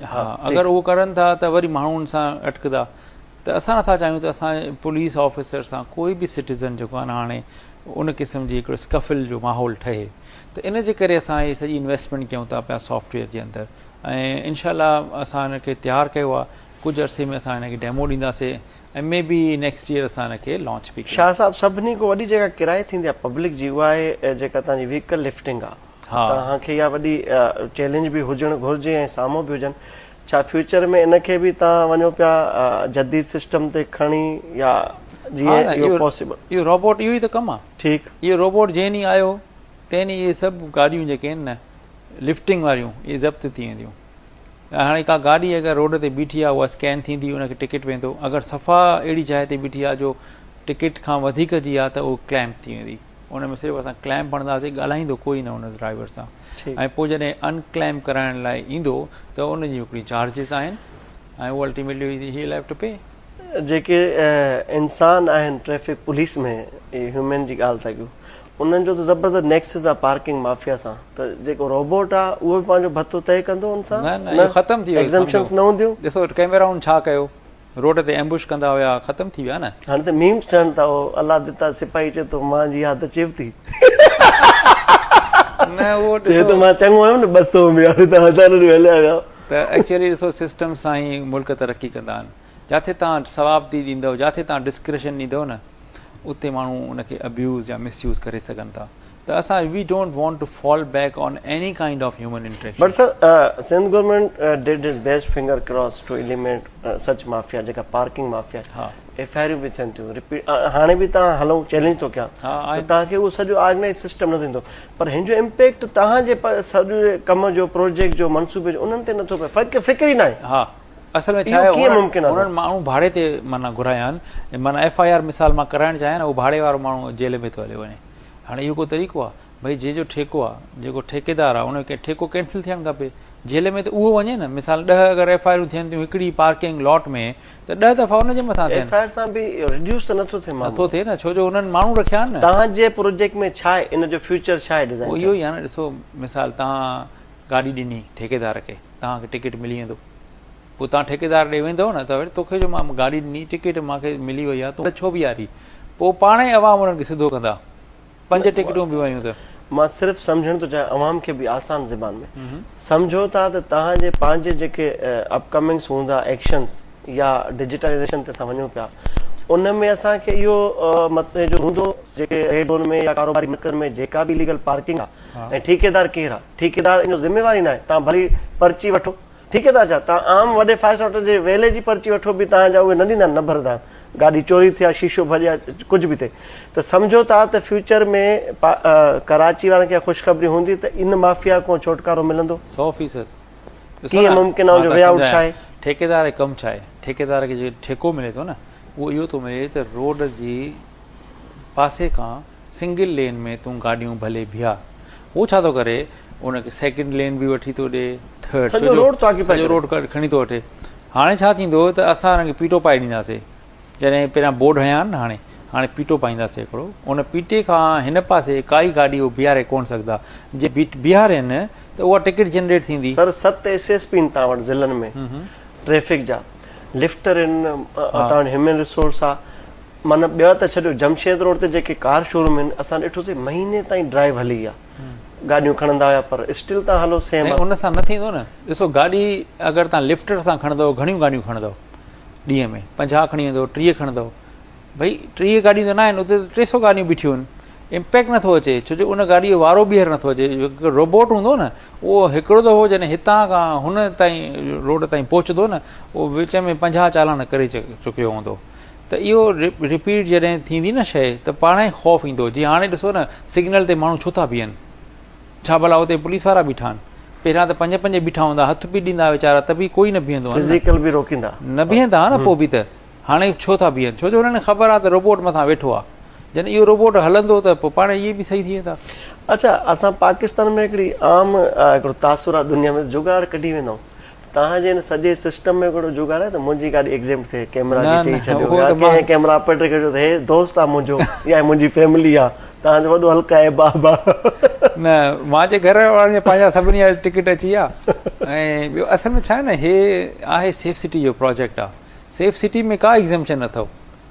हा, अगरि उहो करनि था त वरी माण्हुनि सां अटकदा, त असां नथा चाहियूं त असां पुलिस ऑफिसर सां कोई बि सिटीज़न जेको आहे न हाणे उन क़िस्म जी हिकिड़ो स्कफिल जो माहौल ठहे। त इन जे करे असां इहे सॼी इन्वेस्टमेंट कयूं था पिया सॉफ्टवेयर जे अंदरि, ऐं इनशाअल्लाह असां हिनखे तयारु कयो आहे। कुझु अरसे में असां हिनखे डेमो ॾींदासीं ऐं मे बी नेक्स्ट ईयर असां हिनखे लॉन्च बि। शाह साहब, सभिनी खां वॾी जेका किराए थींदी आहे पब्लिक जी, उहा आहे जेका तव्हांजी व्हीकल लिफ्टिंग आहे। तव्हांखे इहा वॾी चैलेंज बि हुजणु घुरिजे ऐं साम्हूं बि हुजनि। छा फ्यूचर में इनखे बि तव्हां वञो पिया जदीद सिस्टम ते खणी, या जीअं इहो पॉसिबल? इहो रोबोट इहो ई त कमु आहे। ठीकु, इहो रोबोट जंहिं ॾींहुं आयो तंहिं ॾींहुं इहे सभु गाॾियूं जेके आहिनि न लिफ्टिंग वारियूं, इहे ज़ब्त थी वेंदियूं। हाणे का गाॾी अगरि रोड ते बीठी आहे, उहा स्कैन थींदी, उनखे टिकट वेंदो। अगरि सफ़ा अहिड़ी जाइ ते बीठी आहे जो टिकट खां वधीक जी आहे, त उहो क्लैम्प थी वेंदी। उन में सिर्फ़ु असां क्लैम्प हणंदासीं, ॻाल्हाईंदो कोई न उन ड्राइवर सां, ऐं पोइ जॾहिं अनक्लैम्प कराइण लाइ ईंदो त उन जी हिकिड़ी चार्जिस आहिनि, ऐं उहो ultimately he will have to पे। जेके इंसान आहिनि ट्रैफिक पुलिस में, ह्यूमन जी ॻाल्हि था कयूं, उन्हनि जो त ज़बरदस्त नेक्सस आहे पार्किंग माफिया सां। त जेको रोबोट आहे उहो बि पंहिंजो भथो तय कंदो उन सां? न न, ख़तमु थी वियो। एग्ज़म्पशन्स न हूंदियूं? ॾिसो कैमराउनि छा कयो, रोड ते एम्बुश कंदा हुया, ख़तमु थी विया न। हाणे त मीम्स ठहनि था, अलाह दिता सिपाही चए थो मां जी यादि अचेव थी, न उहो चए थो मां चङो आहियां न 200 में, हाणे त हज़ार में हलिया विया। त एक्चुअली ॾिसो सिस्टम सां ई मुल्क तरक़ी कंदा आहिनि। जिथे तव्हां सवाबदी ॾींदव, जिथे तव्हां डिस्क्रिशन ॾींदव न, उते माण्हू उनखे अब्यूज़ या मिसयूज़ करे सघनि था। त असां we don't want to fall back on any kind of human interaction. But sir, Sindh government did is best finger cross to eliminate such mafia, जेका पार्किंग माफिया। हा, FIR बि थियनि थियूं रिपीट। हाणे बि तव्हां हलो चैलेंज थो कयां, त तव्हांखे उहो सॼो ऑर्गेनाइज सिस्टम न थींदो, पर हिन जो इम्पैक्ट तव्हांजे सॼे कम जो, प्रोजेक्ट जो, मनसूबे जो, उन्हनि ते नथो पए, फिक्र ई न आहे। हा, असल में छा आहे, उन्हनि माण्हू भाड़े ते माना घुराया आहिनि, माना FIR मिसाल मां कराइणु चाहियां न, उहो भाड़े वारो माण्हू जेल में थो हले वञे। हाणे इहो को तरीक़ो आहे? भई जंहिंजो ठेको आहे, जेको ठेकेदार आहे, उनखे ठेको कैंसिल थियणु खपे। जेल में त उहो वञे न। मिसाल 10 अगरि FIR थियनि थियूं हिकिड़ी पार्किंग लॉट में, त 10 दफ़ा उनजे मथां थियनि। FIR सां बि रिड्यूस त नथो थिए? नथो थिए न, छो जो उन्हनि माण्हू रखिया आहिनि न। तव्हांजे प्रोजेक्ट में छा आहे, इन जो फ्यूचर छा आहे डिज़ाइन? इहो ई आहे न। ॾिसो, मिसाल तव्हां गाॾी ॾिनी ठेकेदार खे, तव्हांखे टिकट मिली वेंदो, पोइ तव्हां ठेकेदार ॾे वेंदव न, त वरी तोखे जो मां गाॾी ॾिनी, टिकट मूंखे मिली वई आहे, तूं छो बि यारी, पोइ पाणे अवाम उन्हनि खे सिधो कंदा। 5 टिकटूं बि वयूं त मां सिर्फ़ु सम्झणु थो चाहियां अवाम खे बि आसान ज़बान में सम्झो था त तव्हांजे पंहिंजे जेके अपकमिंग्स हूंदा एक्शन्स या डिजिटलाइज़ेशन ते असां वञूं पिया, उन में असांखे इहो मतिलब जो हूंदो जेके रेड ज़ोन में या कारोबारी मर्कज़ में जेका बि इलीगल पार्किंग आहे ऐं ठेकेदार केरु आहे, ठेकेदार इन जो ज़िम्मेवारी न आहे। तव्हां भली पर्ची वठो, ठेकेदार छा, तव्हां आम वॾे 5 स्टार होटल जे वेले जी पर्ची वठो बि तव्हांजा उहे न ॾींदा, न भरंदा, गाॾी चोरी थिया, शीशो भॼिया, कुझु बि थिए त सम्झो था त फ्यूचर में कराची वारनि खे ख़ुशख़बरी हूंदी त इन माफ़िया खां छुटकारो मिलंदो 100%। कीअं मुमकिन आहे, उनजो वे आउट छा आहे? ठेकेदार जो कमु छा आहे, ठेकेदार खे जो ठेको मिले थो न उहो इहो थो मिले त रोड जी पासे खां सिंगल लेन में तूं गाॾियूं भले बीहा, उहो छा थो करे उनखे सेकेंड लेन बि वठी थो ॾे, थर्ड सॼो रोड खणी थो वठे। हाणे छा थींदो त असां हुनखे पीटो पाए ॾींदासीं, जॾहिं पहिरियां बोर्ड हया आहिनि न, हाणे पीटो पाईंदासीं हिकिड़ो, उन पीटे खां हिन पासे काई गाॾी उहो बीहारे कोन सघंदा, जे बीहारनि त उहा टिकट जनरेट थींदी। सर 7 SSP आहिनि तव्हां वटि ज़िलनि में ट्रैफिक जा, लिफ्टर आहिनि, तव्हां वटि ह्यूमन रिसोर्स आहे, माना ॿिया त छॾियो, जमशेद रोड ते जेके कार शोरूम आहिनि असां ॾिठोसीं महीने ताईं ड्राइव हली आहे, गाॾियूं खणंदा हुया पर स्टिल तव्हां हलो सेम। उन सां न थींदो न, ॾिसो गाॾी अगरि तव्हां लिफ्टर सां खणंदव, घणियूं गाॾियूं खणंदव ॾींहं में, 50 खणी वेंदव, 30 खणंदव, भई 30 गाॾियूं त न आहिनि, उते 300 गाॾियूं बीठियूं आहिनि, इम्पैक्ट नथो अचे, छो जो उन गाॾीअ जो वारो ॿीहर नथो अचे। रोबोट हूंदो न, उहो हिकिड़ो दफ़ो जॾहिं हितां खां हुन ताईं रोड ताईं पहुचंदो न, उहो विच में 50 चालान करे चुकियो हूंदो, त इहो रिपीट जॾहिं थींदी न शइ त पाण ई ख़ौफ़ ईंदो। जीअं हाणे ॾिसो न सिग्नल ते माण्हू छो था बीहनि, छा भला उते पुलिस वारा बीठा आहिनि, पहिरियां त 5 बीठा हूंदा, हथ बि ॾींदा वीचारा, त बि कोई न बीहंदो, फिजिकल बि रोकींदा न बीहंदा न, पोइ बि त हाणे छो था बीहनि, छो जो हुननि खे ख़बर आहे त रोबोट मथां वेठो आहे, जॾहिं इहो रोबोट हलंदो त पोइ पाण इहे बि सही थी वेंदा। अच्छा, असां पाकिस्तान में हिकिड़ी आम हिकिड़ो तासुर आहे दुनिया में, जुगाड़ कढी वेंदो, तव्हांजे हिन सॼे सिस्टम में हिकिड़ो जुगाड़ आहे त मुंहिंजी गाॾी एग्ज़ैम्प्ट थिए, कैमरा चई छॾियो, कंहिं कैमरा ऑपरेटर खे चयो त हे दोस्त आहे मुंहिंजो या मुंहिंजी फैमिली आहे, तव्हांजो वॾो हल्का आहे बाबा न, मुंहिंजे घर वारनि जा पंहिंजा सभिनी जा टिकट अची विया। ऐं ॿियो असल में छा आहे न, हे आहे सेफ सिटी जो प्रोजेक्ट आहे, सेफ सिटी में का एग्ज़ैम्पशन अथव,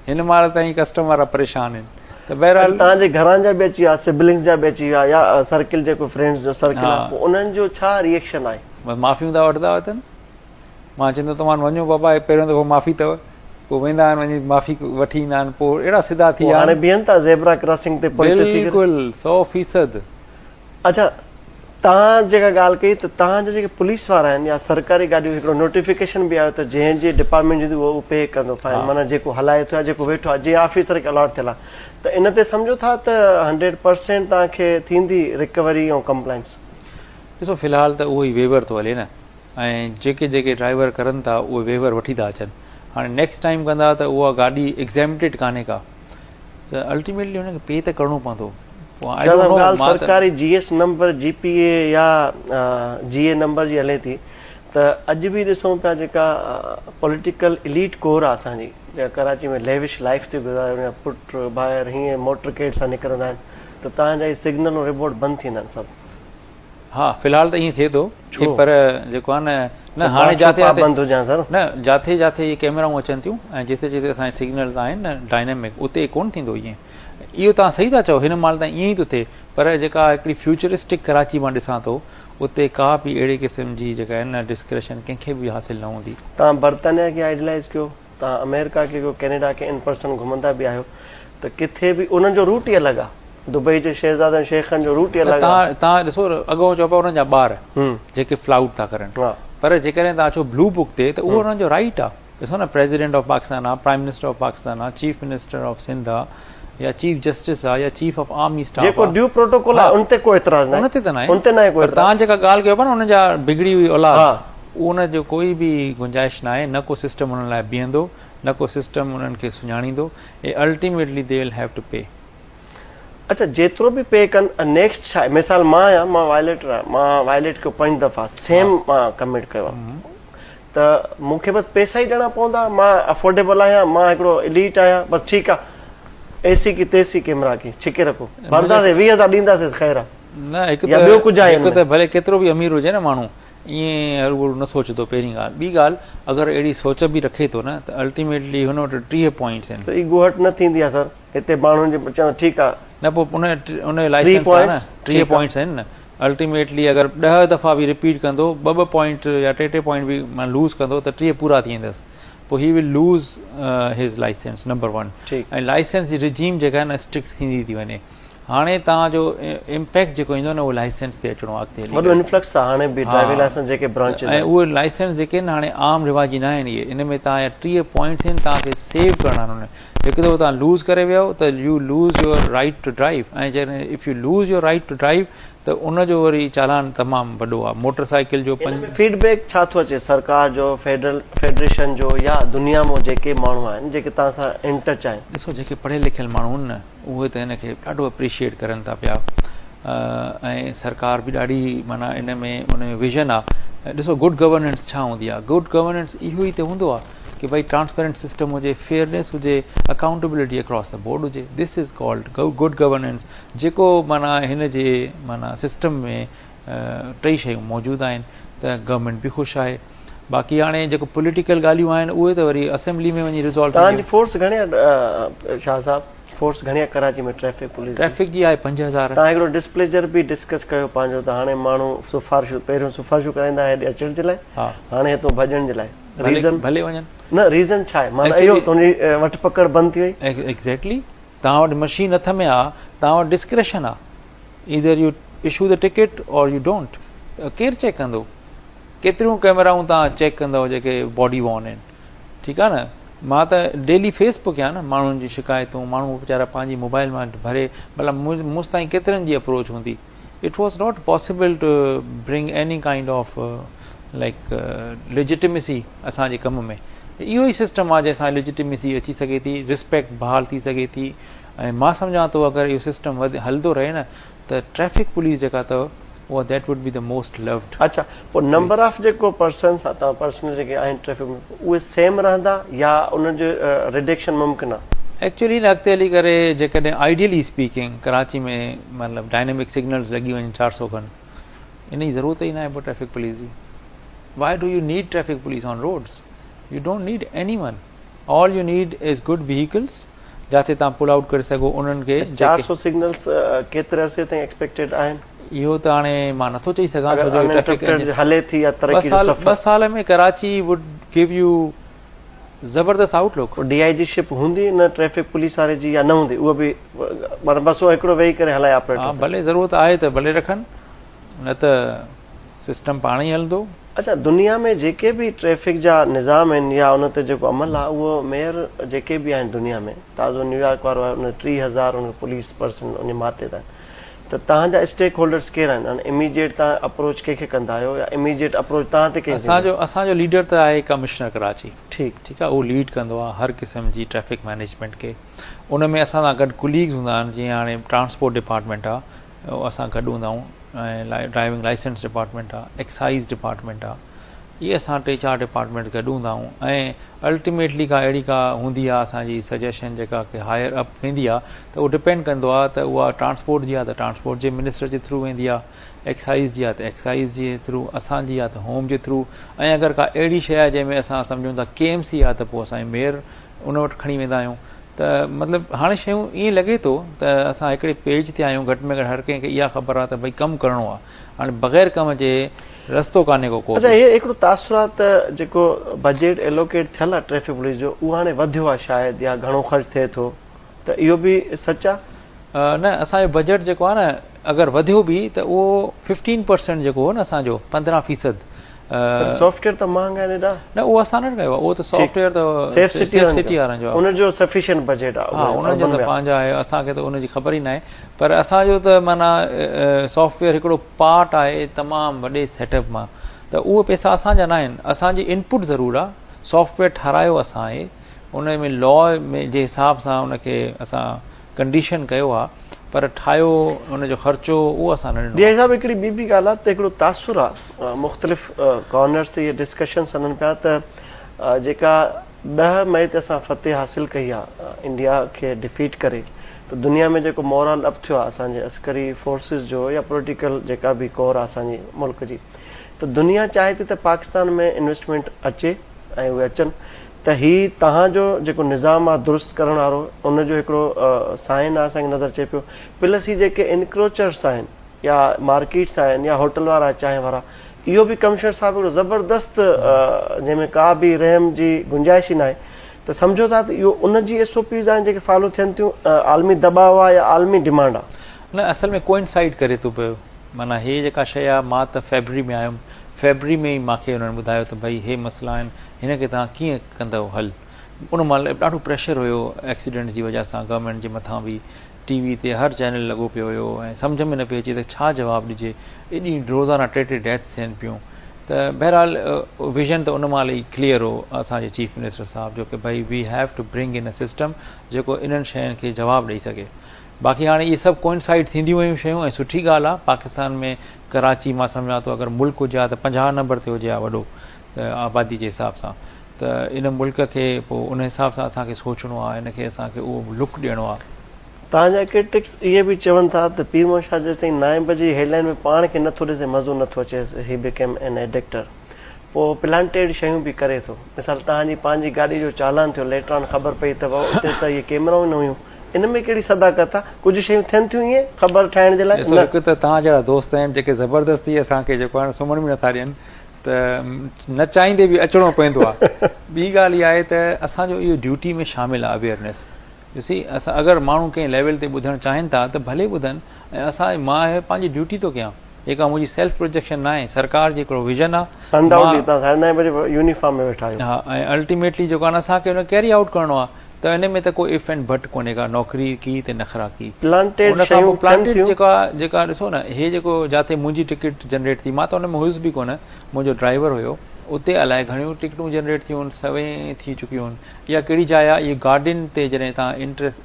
हिन महिल ताईं कस्टमर वारा परेशान आहिनि, त बहरहाल तव्हांजे घरनि जा बि अची विया, सिबलिंग्स जा बि अची विया, या सर्किल जेको फ्रेंड्स जो सर्किल आहे, उन्हनि जो छा रिएक्शन आहे? बसि माफ़ियूं था वठंदा अथनि, मां चवंदो तव्हां वञो बाबा, पहिरियों दफ़ो माफ़ी अथव, पोइ वेंदा आहिनि, वञी माफ़ी वठी ईंदा आहिनि, पोइ अहिड़ा सिधा थी विया हाणे बीहनि था ज़ेबरा क्रॉसिंग ते, बिल्कुलु 100%। अच्छा, तव्हां जेका ॻाल्हि कई त तव्हांजा जेके पुलिस वारा आहिनि या सरकारी गाॾियूं, हिकिड़ो नोटिफिकेशन बि आयो त जंहिंजे डिपार्टमेंट जी उहो पे कंदो फाइन, माना जेको हलाए थो या जेको वेठो आहे, जीअं ऑफिसर खे अलॉट थियल आहे, त इन ते सम्झो था त 100% तव्हांखे थींदी रिकवरी ऐं कंप्लाइंस? ॾिसो फ़िलहालु त उहो ई वेवर थो हले न, ऐं जेके ड्राइवर करनि था उहे वेवर वठी था अचनि, हाणे नेक्स्ट टाइम कंदा त उहा गाॾी एग्ज़ैम्प्टेड कान्हे का, त अल्टीमेटली हुनखे पे त करिणो पवंदो। सरकारी GS नंबर, GPA या GA नंबर जी हले थी, त अॼु बि ॾिसूं पिया जेका पॉलिटिकल इलीट कोर आहे असांजी, कराची में लेविश लाइफ थी गुज़ारे, पुट ॿाहिरि हीअं मोटरकेड सां निकिरंदा आहिनि, त तव्हांजा इहे सिग्नल ऐं रिपोर्ट बंदि थींदा आहिनि सभु? हा, फ़िलहालु त ईअं थिए थो, पर जेको आहे न हाणे जाते बंदि हुजां सर, न जाते जाते इहे कैमराऊं अचनि थियूं, ऐं जिते जिते असांजे सिग्नल आहिनि न डायनेमिक, उते कोन थींदो ईअं। इहो तव्हां सही था चओ, हिन महिल ताईं ईअं ई थो थिए, पर जेका हिकिड़ी फ्यूचरिस्टिक कराची मां ॾिसां थो, उते का बि अहिड़े क़िस्म जी जेका आहे न डिस्क्रिशन कंहिंखे बि हासिलु न हूंदी। तव्हां बर्तानिया खे आइडियलाइज़ कयो, तव्हां अमेरिका खे कयो, कैनेडा खे इन पर्सन घुमंदा बि आहियो, त किथे बि उन्हनि जो रूट ई अलॻि आहे, दुबई जे शहज़ादनि शेखनि जो रूट ई अलॻि आहे। तव्हां ॾिसो अॻो चओ पिया उन्हनि जा ॿार जेके फ्लाउट था करनि, पर जेकॾहिं तव्हां अचो ब्लू बुक ते, त उहो उन्हनि जो राइट आहे। ॾिसो न, प्रेसिडेंट ऑफ पाकिस्तान आहे, प्राइम मिनिस्टर ऑफ पाकिस्तान आहे, चीफ मिनिस्टर ऑफ सिंध आहे, या चीफ जस्टिस आहे, या चीफ ऑफ आर्मी स्टाफ, जेको ड्यू प्रोटोकॉल आहे उन ते कोई एतिराज़ न आहे, उन ते त न आहे, उन ते न आहे कोई। तव्हां जेका ॻाल्हि कयो पिया न, उन जा बिगड़ी हुई औलाद, उन जो कोई बि गुंजाइश न आहे, न को सिस्टम उन्हनि लाइ बीहंदो, न को सिस्टम उन्हनि खे सुञाणींदो, ऐं ultimately they will have to pay. अच्छा, जेतिरो बि पे कनि, नेक्स्ट छा आहे? मिसाल मां आहियां, मां वायलेटर आहियां, मां वायलेट कयो 5 दफ़ा, सेम मां कमिट कयो आहे, त मूंखे बसि पैसा ई ॾियणा पवंदा? मां अफोर्डेबल आहियां, मां हिकिड़ो एलीट आहियां, बसि ठीकु आहे, AC की तेसी कैमरा की छिके रखो, भरदासीं 20,000 ॾींदासीं, ख़ैर आहे न। हिकु ॿियो कुझु आहे? त भले केतिरो बि अमीर हुजे न माण्हू, ईअं हर न सोचंदो। पहिरीं ॻाल्हि, ॿी ॻाल्हि, अगरि अहिड़ी सोच बि रखे थो न, त अल्टीमेटली हुन वटि 30 पॉइंट्स आहिनि, त ईगो हट न थींदी आहे सर हिते माण्हुनि जे चवणु, ठीकु आहे न, पोइ उन लाइसेंस आहे न, 30 पॉइंट्स आहिनि न। अल्टीमेटली अगरि 10 दफ़ा बि रिपीट कंदो, 2 पॉइंट या 3 पॉइंट बि मां लूज़ कंदो, त 30 पूरा थी वेंदसि। पोइ ही विल लूज़ हिज लाइसेंस नंबर 1 ठीकु। ऐं लाइसेंस जी रिजीम जेका आहे न स्ट्रिक्ट थींदी थी वञे। हाणे तव्हांजो इम्पैक्ट जेको ईंदो न उहो लाइसेंस ते अचिणो आहे अॻिते वॾो इन्फ्लक्स आहे हाणे बि ड्राइविंग लाइसेंस जेके ब्रांचेस ऐं उहे लाइसेंस जेके आहिनि हाणे आम रिवाजी न आहिनि इहे। इन में तव्हांजा 30 पॉइंट्स आहिनि तव्हांखे सेव करणा आहिनि। हिकु दफ़ो तव्हां लूज़ करे वियो त you lose your right to drive, ऐं जॾहिं if you lose your right to drive त उनजो वरी चालान तमामु वॾो आहे। मोटरसाइकिल जो फीडबैक छा थो अचे सरकार जो, फेडरेशन जो, या दुनिया में जेके माण्हू आहिनि जेके तव्हां सां इन टच आहिनि? ॾिसो जेके पढ़ियल लिखियल माण्हू आहिनि न उहे त हिन खे ॾाढो अप्रिशिएट करनि था पिया, ऐं सरकार बि ॾाढी माना इन में उन जो विज़न आहे। ॾिसो गुड गवर्नेंस छा हूंदी आहे? गुड गवर्नेंस इहो ई त हूंदो आहे कि भाई ट्रांसपेरेंट सिस्टम हुजे, फेयरनेस हुजे, अकाउंटेबिलिटी अक्रॉस द बोर्ड हुजे। This is called good governance. जेको माना हिन जे माना सिस्टम में टई शयूं मौजूदु आहिनि त गवर्नमेंट बि ख़ुशि आहे। बाक़ी हाणे जेको पॉलिटिकल ॻाल्हियूं आहिनि उहे त वरी असेंबली में वञी रिज़ॉल्व। तव्हांजी फोर्स घणी आहे शाह साहब? फोर्स घणी आहे कराची में ट्रैफिक पुलिस? ट्रैफिक जी आहे 5000। तव्हां हिकिड़ो डिस्प्लेजर बि डिस्कस कयो पंहिंजो, त हाणे माण्हू सिफ़ारिशूं पहिरियों सिफ़ारिशूं कराईंदा हेॾे अचण जे लाइ, हाणे हितां भॼण जे लाइ। रीज़न भले वञनि न, रीज़न छा आहे? माना इहो तुंहिंजी वठ पकड़ बंदि थी वई। एग्ज़ैक्टली। तव्हां वटि मशीन हथ में आहे, तव्हां वटि डिस्क्रेशन आहे, either U issue the ticket और यू डोंट। त केरु चेक कंदो? केतिरियूं कैमराऊं तव्हां चेक कंदव जेके बॉडी वॉर्न आहिनि? ठीकु आहे न। मां त डेली फेस पे कयां न माण्हुनि जी शिकायतूं, माण्हू वीचारा पंहिंजी मोबाइल मां भरे, मतिलबु मूं ताईं केतिरनि जी अप्रोच हूंदी। It was not possible to bring any kind of like legitimacy असांजे कम में। इहो ई सिस्टम आहे जंहिंसां लेजिटिमेसी अची सघे थी, रिस्पेक्ट बहाल थी सघे थी। ऐं मां सम्झां थो अगरि इहो सिस्टम हलंदो रहे न त ट्रैफिक पुलिस जेका अथव उहा that would be the most loved. अच्छा, पोइ नंबर ऑफ जेको पर्सन्स आहे तव्हां पर्सन जेके आहिनि ट्रैफिक में उहे सेम रहंदा या उनजो रिडक्शन मुमकिन आहे? एक्चुअली न अॻिते हली करे जेकॾहिं आइडियली स्पीकिंग कराची में मतिलबु डायनेमिक सिग्नल्स लॻी वञनि 400 खनि, इन जी ज़रूरत ई न आहे पोइ ट्रैफिक पुलिस जी। Why do you need traffic police on roads? You don't need anyone. All you need is good vehicles जाते तव्हां पुल आउट करे सघो उन्हनि खे। 400 सिग्नल्स केतिरे अरसे ताईं एक्सपेक्टेड आहिनि? इहो त हाणे मां नथो चई सघां छो जो ट्रैफिक हले थी या तरक़ी जो सफ़र। 2 साल में कराची वुड गिव यू ज़बरदस्त आउटलुक। DIG शिप हूंदी न ट्रैफिक पुलिस वारे जी या न हूंदी? उहो बि बस हिकिड़ो वेही करे हलाए ऑपरेटर? हा, भले ज़रूरत आहे त भले रखनि, न त सिस्टम पाण ई हलंदो। अच्छा, दुनिया में जेके बि ट्रैफिक जा निज़ाम आहिनि या उन ते जेको अमल आहे उहो मेयर जेके बि आहिनि दुनिया में, ताज़ो न्यूयॉर्क वारो आहे उन 30,000 उन पुलिस पर्सन उन माते आहिनि, त तव्हांजा स्टेक होल्डर्स केरु आहिनि? इमीडिएट तव्हां अप्रोच कंहिंखे कंदा आहियो या इमीडिएट अप्रोच तव्हां ते कंहिं? असांजो लीडर त आहे कमिश्नर कराची। ठीकु आहे, उहो लीड कंदो आहे हर क़िस्म जी ट्रैफिक मैनेजमेंट खे। उन में असां सां गॾु कुलीग्स हूंदा आहिनि, जीअं हाणे ट्रांसपोर्ट डिपार्टमेंट आहे उहो असां गॾु हूंदा आहियूं, ऐं ड्राइविंग लाइसेंस डिपार्टमेंट आहे, एक्साइज़ डिपार्टमेंट आहे, इहे असां 3-4 डिपार्टमेंट गॾु हूंदा आहियूं। ऐं अल्टीमेटली का अहिड़ी का हूंदी आहे असांजी सजेशन जेका की हायर अप वेंदी आहे त उहो डिपेंड कंदो आहे त उहा ट्रांसपोर्ट जी आहे त ट्रांसपोर्ट जे मिनिस्टर जे थ्रू वेंदी आहे, एक्साइज़ जी आहे त एक्साइज़ जे थ्रू, असांजी आहे त होम जे थ्रू। ऐं अगरि का अहिड़ी शइ आहे जंहिंमें असां सम्झूं था KMC आहे त पोइ असांजे मेयर उन वटि खणी वेंदा आहियूं। त मतिलबु हाणे शयूं ईअं लॻे थो त असां हिकिड़े पेज ते आहियूं, घटि में घटि हर कंहिंखे इहा ख़बर आहे त भई कमु करिणो आहे, हाणे बग़ैर कम जे रस्तो कान्हे को। अच्छा, हे हिकिड़ो तासुरात जेको बजट एलोकेट थियल आहे ट्रैफिक पुलिस जो उहो हाणे वधियो आहे शायदि, या घणो ख़र्च थिए थो, त इहो बि सच आहे? न, असांजो बजट जेको आहे न अगरि वधियो बि त उहो 15% जेको हो न असांजो 15%। सॉफ्टवेयर त महांगा आहिनि एॾा? न, उहो असां न कयो आहे, उहो त सॉफ्टवेयर त सेफ सिटी वारनि जो आहे, उनजो सफिशिएंट बजट आहे। हा, उन्हनि जो त पंहिंजा आहे, असांखे त उनजी ख़बर ई न आहे। पर असांजो त माना सॉफ्टवेयर हिकिड़ो पार्ट आहे तमामु वॾे सेटअप मां, त उहे पैसा असांजा न आहिनि, असांजी इनपुट ज़रूरु आहे। सॉफ्टवेयर ठारायो असां आहे, उन में लॉ में जे हिसाब सां उनखे असां कंडीशन कयो आहे, पर ठाहियो उनजो ख़र्चो उहो असां न ॾिनो। जे हिसाब हिकिड़ी ॿी बि ॻाल्हि आहे त हिकिड़ो तासुर आहे, मुख़्तलिफ़ कॉर्नर्स ते इहे डिस्कशन्स हलनि पिया त जेका 10 मई ते असां फतेह हासिल कई आहे इंडिया खे डिफीट करे, त दुनिया में जेको मॉरल अप थियो आहे असांजे अस्करी फोर्सिस जो या पॉलिटिकल जेका बि कोर आहे असांजे मुल्क जी, त दुनिया चाहे थी त पाकिस्तान में इन्वेस्टमेंट अचे ऐं उहे अचनि, त हीउ तव्हांजो जेको निज़ाम आहे दुरुस्त करण वारो उनजो हिकिड़ो साइन आहे असांखे नज़र अचे पियो। प्लस ही जेके इनक्रोचर्स आहिनि या मार्केट्स आहिनि या होटल वारा चांहि वारा, इहो बि कमिशनर साहिब हिकिड़ो ज़बरदस्त जंहिंमें का बि रहम जी गुंजाइश ई न आहे त सम्झो था त इहो उन जी SOPs आहिनि जेके फॉलो थियनि थियूं, आलमी दबाव आहे या आलमी डिमांड आहे? न, असल में कोइंसाइड करे थो पियो। माना हे जेका शइ आहे, मां त फेबररी में आयुमि, फेबररी में ई मूंखे हुननि ॿुधायो त भई हे मसइला आहिनि, हिन खे तव्हां कीअं कंदव हल। उन महिल ॾाढो प्रेशर हुयो एक्सीडेंट जी वजह सां, गवर्नमेंट जे मथां बि TV ते हर चैनल लॻो पियो हुयो ऐं सम्झ में न पियो अचे त छा जवाबु ॾिजे। एॾी रोज़ाना 3 डेथ्स थियनि पियूं। त बहरहाल विज़न त उन महिल ई क्लियर हो असांजे चीफ मिनिस्टर साहब जो कि भई V have two bring in a system जेको इन्हनि शयुनि खे जवाबु ॾेई सघे। बाक़ी हाणे इहे सभु कोइंसाइड थींदियूं वयूं शयूं ऐं सुठी ॻाल्हि आहे। पाकिस्तान में कराची मां सम्झां थो अगरि मुल्क हुजे हा त 50 नंबर ते हुजे हा वॾो आबादी जे हिसाब सां, त इन मुल्क खे पोइ उन हिसाब सां असांखे सोचणो आहे, हिनखे असांखे उहो लुक ॾियणो आहे। तव्हांजा क्रिटिक्स इहे बि चवनि था त पीर मोहम्मद शाह जेसिताईं 9 बजे हेडलाइन में पाण खे नथो ॾिसे, मज़ो नथो अचे, ही बिकेम एन एडिक्टर, पोइ प्लांटेड शयूं बि करे थो। मिसाल तव्हांजी पंहिंजी गाॾी जो चालान थियो, लेटर ऑन ख़बर पई अथव उते त इहे कैमराऊं न हुयूं, इन में कहिड़ी सदाकत आहे? कुझु शयूं थियनि थियूं ईअं ख़बर ठाहिण जे लाइ? हिकु त तव्हां जहिड़ा दोस्त आहिनि जेके ज़बरदस्ती असांखे जेको आहे सुम्हण बि नथा ॾियनि, त न चाहींदे बि अचिणो पवंदो आहे। ॿी ॻाल्हि इहा आहे त असांजो इहो ड्यूटी में शामिलु आहे अवेयरनेस। ॾिसी, असां अगरि माण्हू कंहिं लेवल ते ॿुधणु चाहिनि था त भले ॿुधनि, ऐं असां मां पंहिंजी ड्यूटी थो कयां। जेका मुंहिंजी सेल्फ प्रोजेक्शन न आहे, सरकार जो हिकिड़ो विज़न आहे। हा, ऐं अल्टीमेटली जेको आहे असांखे हुन कैरी आउट करिणो आहे। त इन में त कोई इफ एंड बट कोन्हे का, नौकिरी की ते नखरा की। प्लांटेड जेका ॾिसो न, हे जेको जिते मुंहिंजी टिकट जनरेट थी, मां त हुन में हुयुसि बि कोन, मुंहिंजो ड्राइवर हुयो, उते अलाए घणियूं टिकटूं जनरेट थियूं आहिनि, 100 थी चुकियूं आहिनि। इहा कहिड़ी जाइ आहे? इहे गार्डन ते जॾहिं तव्हां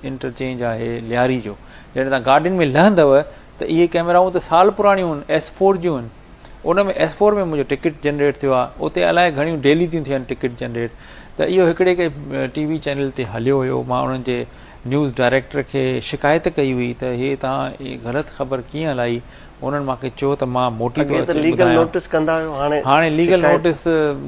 इंटरचेंज आहे लियारी जो, जॾहिं तव्हां गार्डन में लहंदव त इहे कैमराऊं त साल पुराणियूं आहिनि, S4 जूं आहिनि। उन में S4 में मुंहिंजो टिकट जनरेट थियो आहे, उते अलाए घणियूं डेली थियूं थियनि टिकट जनरेट। त इहो हिकिड़े के TV चैनल ते हलियो हुयो, मां उन्हनि जे न्यूज़ डायरेक्टर खे शिकायत कई हुई त हे तव्हां ग़लति ख़बर कीअं हलाई। उन्हनि मूंखे चयो त मां मोटी हाणे लीगल नोटिस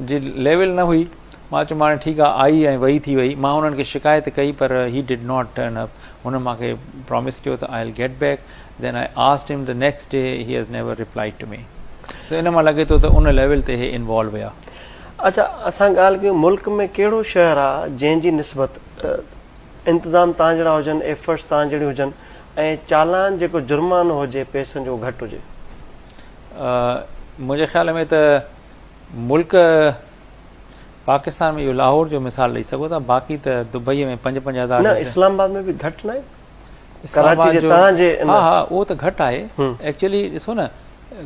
जी लेवल न हुई। मां चयो हाणे ठीकु आहे, आई ऐं वई थी वई। मां हुननि खे शिकायत कई पर he did not turn up. हुन मूंखे प्रॉमिस कयो त I will get back. Then I asked him the next day, he has never replied to me. त इन मां लॻे थो त उन लेवल ते हे इन्वॉल्व हुया। अच्छा, असां ॻाल्हि कयूं मुल्क में कहिड़ो शहर आहे जंहिंजी निस्बत इंतज़ाम तव्हां जहिड़ा हुजनि, एफर्ट्स तव्हां जहिड़ी हुजनि, ऐं चालान जेको जुर्मानो हुजे पैसनि जो घटि हुजे? मुंहिंजे ख़्याल में त मुल्क पाकिस्तान में इहो लाहौर जो मिसाल ॾेई सघो था, बाक़ी त दुबई में 5-5 हज़ार। न, इस्लामाबाद में बि घटि न आहे? हा, उहो त घटि आहे एक्चुअली। ॾिसो न,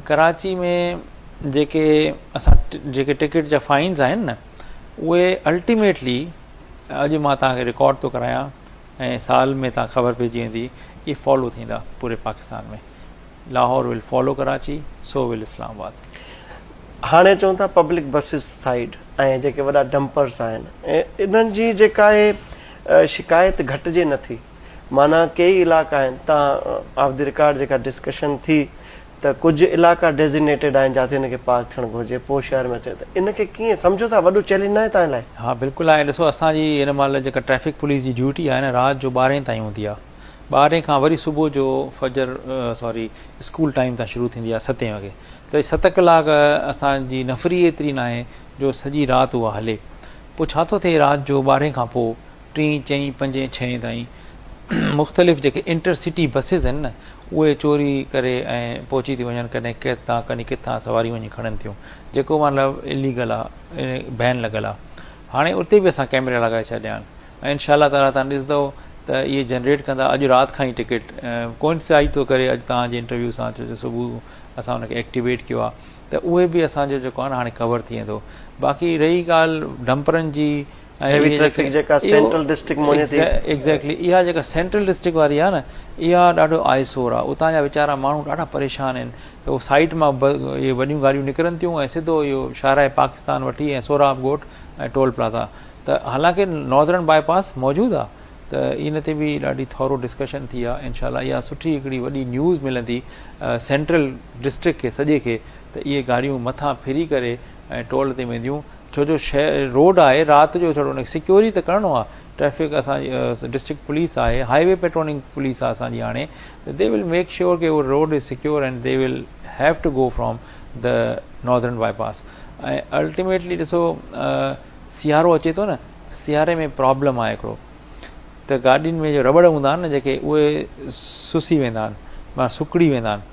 कराची में जेके टिकट जा फाइन्स आहिनि न, उहे अल्टीमेटली अॼु मां तव्हांखे रिकॉर्ड थो करायां ऐं साल में तव्हां ख़बर पइजी वेंदी, इहे फॉलो थींदा पूरे पाकिस्तान में। Lahore will follow Karachi, so will Islamabad. हाणे चऊं था पब्लिक बसिस साइड ऐं जेके वॾा डंपर्स आहिनि, ऐं इन्हनि जी जेका आहे शिकायत घटिजे नथी। माना कई इलाइक़ा आहिनि, तव्हां ऑफ द रिकॉर्ड जेका डिस्कशन थी त कुझु इलाइक़ा डेज़िग्नेटेड आहिनि जिते हिनखे पार्क थियणु घुरिजे, पोइ शहर में अचे। त इनखे कीअं सम्झो था वॾो चैलेंज न आहे तव्हां लाइ? हा, बिल्कुलु आहे। ॾिसो, असांजी हिन महिल जेका ट्रैफिक पुलिस जी ड्यूटी आहे न, राति जो 12 ताईं हूंदी आहे। 12 खां वरी सुबुह जो स्कूल टाइम तां शुरू थींदी आहे 7 वॻे। त 7 कलाक असांजी नफ़री एतिरी न आहे जो सॼी राति उहा हले। पोइ छा थो थिए, राति जो 12 खां पोइ 3, 4, 5, 6 ताईं मुख़्तलिफ़ जेके इंटरसिटी बसिस आहिनि न, उहे चोरी करे ऐं पहुची थी वञनि, कॾहिं किथां सवारी वञी खणनि थियूं, जेको मतिलबु इलीगल आहे, बैन लॻल आहे। हाणे उते बि असां कैमरा लॻाए छॾिया आहिनि ऐं इनशाअल्लाह ताला तव्हां ॾिसंदव त इहे जनरेट कंदा। अॼु राति खां ई टिकट कोइंसाइड थो करे अॼु तव्हांजे इंटरव्यू सां, जो सुबुह असां हुनखे एक्टिवेट कयो आहे, त उहे बि असांजो जेको आहे न हाणे कवर थी वेंदो। बाक़ी रही ॻाल्हि डंपरनि जी, एग्जैक्टली इहा जेका सेंट्रल डिस्ट्रिक्ट वारी आहे न, इहा ॾाढो आयसोर आहे। उतां जा वीचारा माण्हू ॾाढा परेशान आहिनि। त उहो साइड मां इहे वॾियूं गाॾियूं निकिरनि थियूं ऐं सिधो इहो शाहराए पाकिस्तान वठी ऐं सोराब ॻोठ ऐं टोल प्लाज़ा। त हालांकि नॉर्दर्न बाईपास मौजूदु आहे, त इन ते बि ॾाढी थोरो डिस्कशन थी आहे। इनशाला इहा सुठी हिकिड़ी वॾी न्यूज़ मिलंदी सेंट्रल डिस्ट्रिक्ट खे सॼे खे, त इहे गाॾियूं मथां फिरी करे ऐं टोल ते वेंदियूं। छो जो शहर रोड आहे, राति जो थोरो हुनखे सिक्योरी त करिणो आहे। ट्रैफिक असांजी डिस्ट्रिक्ट पुलिस आहे, हाईवे पेट्रोलिंग पुलिस आहे असांजी हाणे। दे विल मेक श्योर कि उहो road is secure and they will have to go from the northern bypass. ऐं अल्टीमेटली ॾिसो सियारो अचे थो न, सियारे में प्रॉब्लम आहे हिकिड़ो त गाॾियुनि में जो रबड़ हूंदा आहिनि न जेके, उहे सुसी वेंदा आहिनि, माना सुकिड़ी वेंदा आहिनि,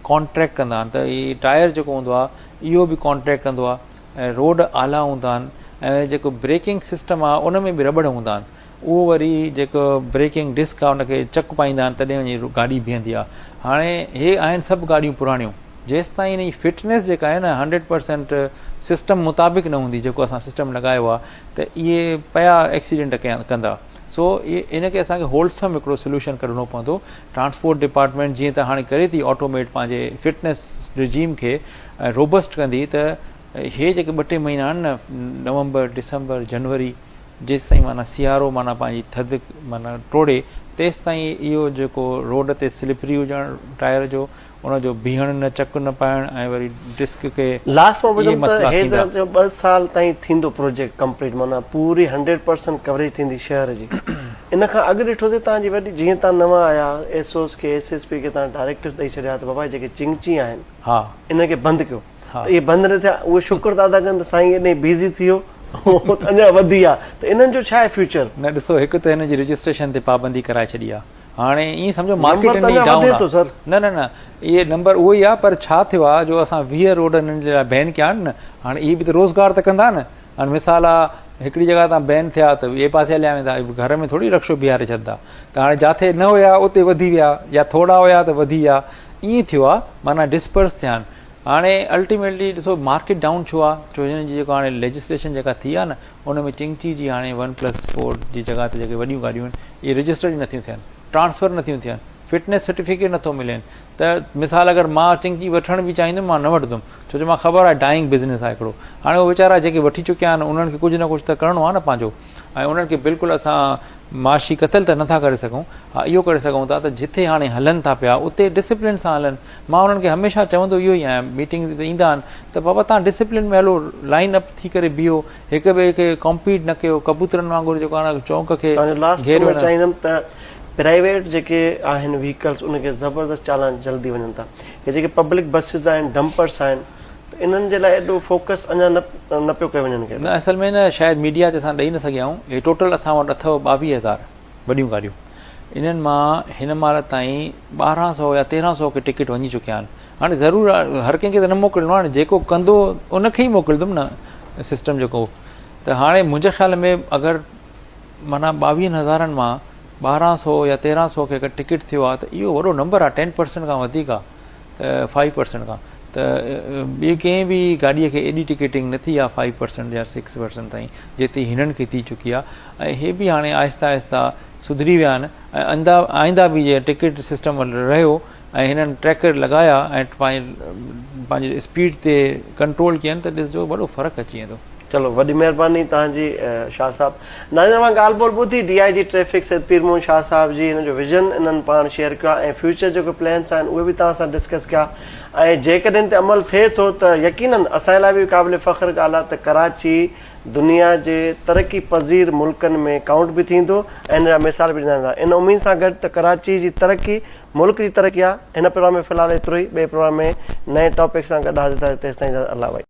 कॉन्ट्रैक्ट कंदा आहिनि। त इहे टायर जेको हूंदो आहे इहो बि कॉन्ट्रैक्ट कंदो आहे, ऐं रोड आला हूंदा आहिनि, ऐं जेको ब्रेकिंग सिस्टम आहे उन में बि रबड़ हूंदा आहिनि, उहो वरी जेको ब्रेकिंग डिस्क आहे उनखे चक पाईंदा आहिनि तॾहिं वञी गाॾी बीहंदी आहे। हाणे हे आहिनि सभु गाॾियूं पुराणियूं, जेसि ताईं इन जी फिटनेस जेका आहे न 100% सिस्टम मुताबिक़ न हूंदी, जेको असां सिस्टम लॻायो आहे, त इहे पिया एक्सीडेंट कंदा। सो इनखे असांखे होलसम हिकिड़ो सोल्यूशन कढणो पवंदो। ट्रांसपोर्ट डिपार्टमेंट जीअं त हाणे करे थी ऑटोमेट पंहिंजे फिटनेस रिजीम खे रोबस्ट कंदी, त हे जेके 2-3 महीना आहिनि न, नवंबर, दिसंबर, जनवरी, जेसि ताईं माना सियारो माना पंहिंजी थधि माना टोड़े, तेसि ताईं इहो जेको रोड ते स्लिपरी हुजणु टायर जो, उनजो बीहण न, चक न पाइण, ऐं वरी डिस्क खे लास्ट में ॿुधमि त हे त 2 साल ताईं थींदो प्रोजेक्ट कंप्लीट, माना पूरी 100% कवरेज थींदी शहर जी। इन खां अॻु ॾिठो त तव्हांजी वॾी, जीअं तव्हां नवां आया, एसओस खे, एसएसपी खे तव्हां डायरेक्टिव ॾेई छॾिया त बाबा जेके चिंची आहिनि, हा, इनखे बंदि कयो। त इहे बंदि न थिया, उहे शुक्र था कनि त साईं एॾे बिज़ी थी वियो, अञा वधी आहे। त इन्हनि जो छा आहे फ्यूचर? न ॾिसो, हिकु त हिन जी रजिस्ट्रेशन ते पाबंदी कराए छॾी आहे। हाणे ईअं सम्झो मार्केट डाउन आहे। न, इहे नंबर उहो ई आहे, पर छा थियो आहे जो असां 20 रोड हिननि जे लाइ बैन कया आहिनि न, हाणे इहे बि त रोज़गार त कंदा न। हाणे मिसाल आहे, हिकिड़ी जॻह तां बैन थिया त ॿिए पासे हलिया वेंदा, घर में थोरी रक्शो बीहारे छॾंदा। त हाणे जिथे न हुया उते वधी विया, या थोरा हुया त वधी विया, ईअं थियो आहे, माना डिस्पर्स थिया आहिनि। हाणे अल्टीमेटली ॾिसो मार्केट डाउन छो आहे, छो हिन जी जेको हाणे लेजिस्लेशन जेका थी आहे न, उन में चिंची जी हाणे 1+4 जी जॻह ते जेके वॾियूं गाॾियूं आहिनि, इहे रजिस्टर्ड नथियूं थियनि, ट्रांसफर नथियूं थियनि, फिटनेस सर्टिफिकेट नथो मिलेनि। त मिसाल अगरि मां चिंकी वठण बि चाहींदुमि, मां न वठंदुमि, छो जो मां ख़बर आहे डाइंग बिज़नेस आहे हिकिड़ो। हाणे उहे वीचारा जेके वठी चुकिया आहिनि, उन्हनि खे कुझु न कुझु त करिणो आहे न पंहिंजो, ऐं उन्हनि खे बिल्कुलु असां माशी क़तल त नथा करे सघूं। हा, इहो करे सघूं था त जिथे हाणे हलनि था पिया उते डिसिप्लिन सां हलनि। मां उन्हनि खे हमेशह चवंदो इहो ई आहियां, मीटिंग ते ईंदा आहिनि त बाबा तव्हां डिसिप्लिन में हलो, लाइन अप थी करे बीहो, हिक ॿिए खे कॉम्पीट न कयो, कबूतरनि वांगुरु जेको आहे चौंक खे घेरे। चाहींदुमि त प्राइवेट जेके आहिनि व्हीकल्स, उनखे ज़बरदस्त चालान जल्दी वञनि था। हे जेके पब्लिक बसिस आहिनि, डंपर्स आहिनि, त इन्हनि जे लाइ एॾो फोकस अञा न पियो कयो वञनि। न, असल में न, शायदि मीडिया ते असां ॾेई न सघिया आहियूं। हे टोटल असां वटि अथव 22,000 वॾियूं गाॾियूं। इन्हनि मां हिन महिल ताईं 1200 या 1300 के टिकट वञी चुकिया आहिनि। हाणे ज़रूरु हर कंहिंखे त न मोकिलिणो आहे न, जेको कंदो उनखे ई मोकिलींदुमि न सिस्टम जेको। त हाणे मुंहिंजे ख़्याल में अगरि माना 22,000 मां 1200 या 1300 खे अगरि टिकट थियो आहे, त इहो वॾो नंबर आहे, 10% खां वधीक आहे, त 5% खां। त ॿिए कंहिं बि गाॾीअ खे एॾी टिकटिंग न थी आहे 5% या 6% ताईं, जेतिरी हिननि खे थी चुकी आहे। ऐं हे बि हाणे आहिस्ता आहिस्ता सुधरी विया आहिनि, ऐं आईंदा बि जीअं टिकट सिस्टम रहियो, ऐं हिननि ट्रैकर लॻाया ऐं पंहिंजे स्पीड ते कंट्रोल कयनि, त ॾिसजो वॾो फ़र्क़ु अची वेंदो। चलो, वॾी महिरबानी तव्हांजी शाह साहब। नाज़रीन, मां ॻाल्हि ॿोल ॿुधी DIG ट्रैफिक सैयद पीर मोहम्मद शाह साहब जी, हिन जो विजन इन्हनि पाण शेयर कयो आहे, ऐं फ्यूचर जेको प्लान्स आहिनि उहे बि तव्हां सां डिस्कस कया। ऐं जेकॾहिं ते अमल थिए थो त यकीनन असांजे लाइ बि क़ाबिल फ़ख्र ॻाल्हि आहे त कराची दुनिया जे तरक़ी पज़ीर मुल्कनि में काउंट बि थींदो, ऐं हिन जा मिसाल बि ॾींदा वेंदा। इन उमेद सां गॾु त कराची जी तरक़ी मुल्क जी तरक़ी आहे। हिन प्रोग्राम में फ़िलहालु एतिरो ई, ॿिए प्रोग्राम में नए टॉपिक सां गॾु हाज़िर था। तेसिताईं अल्लाह भाई।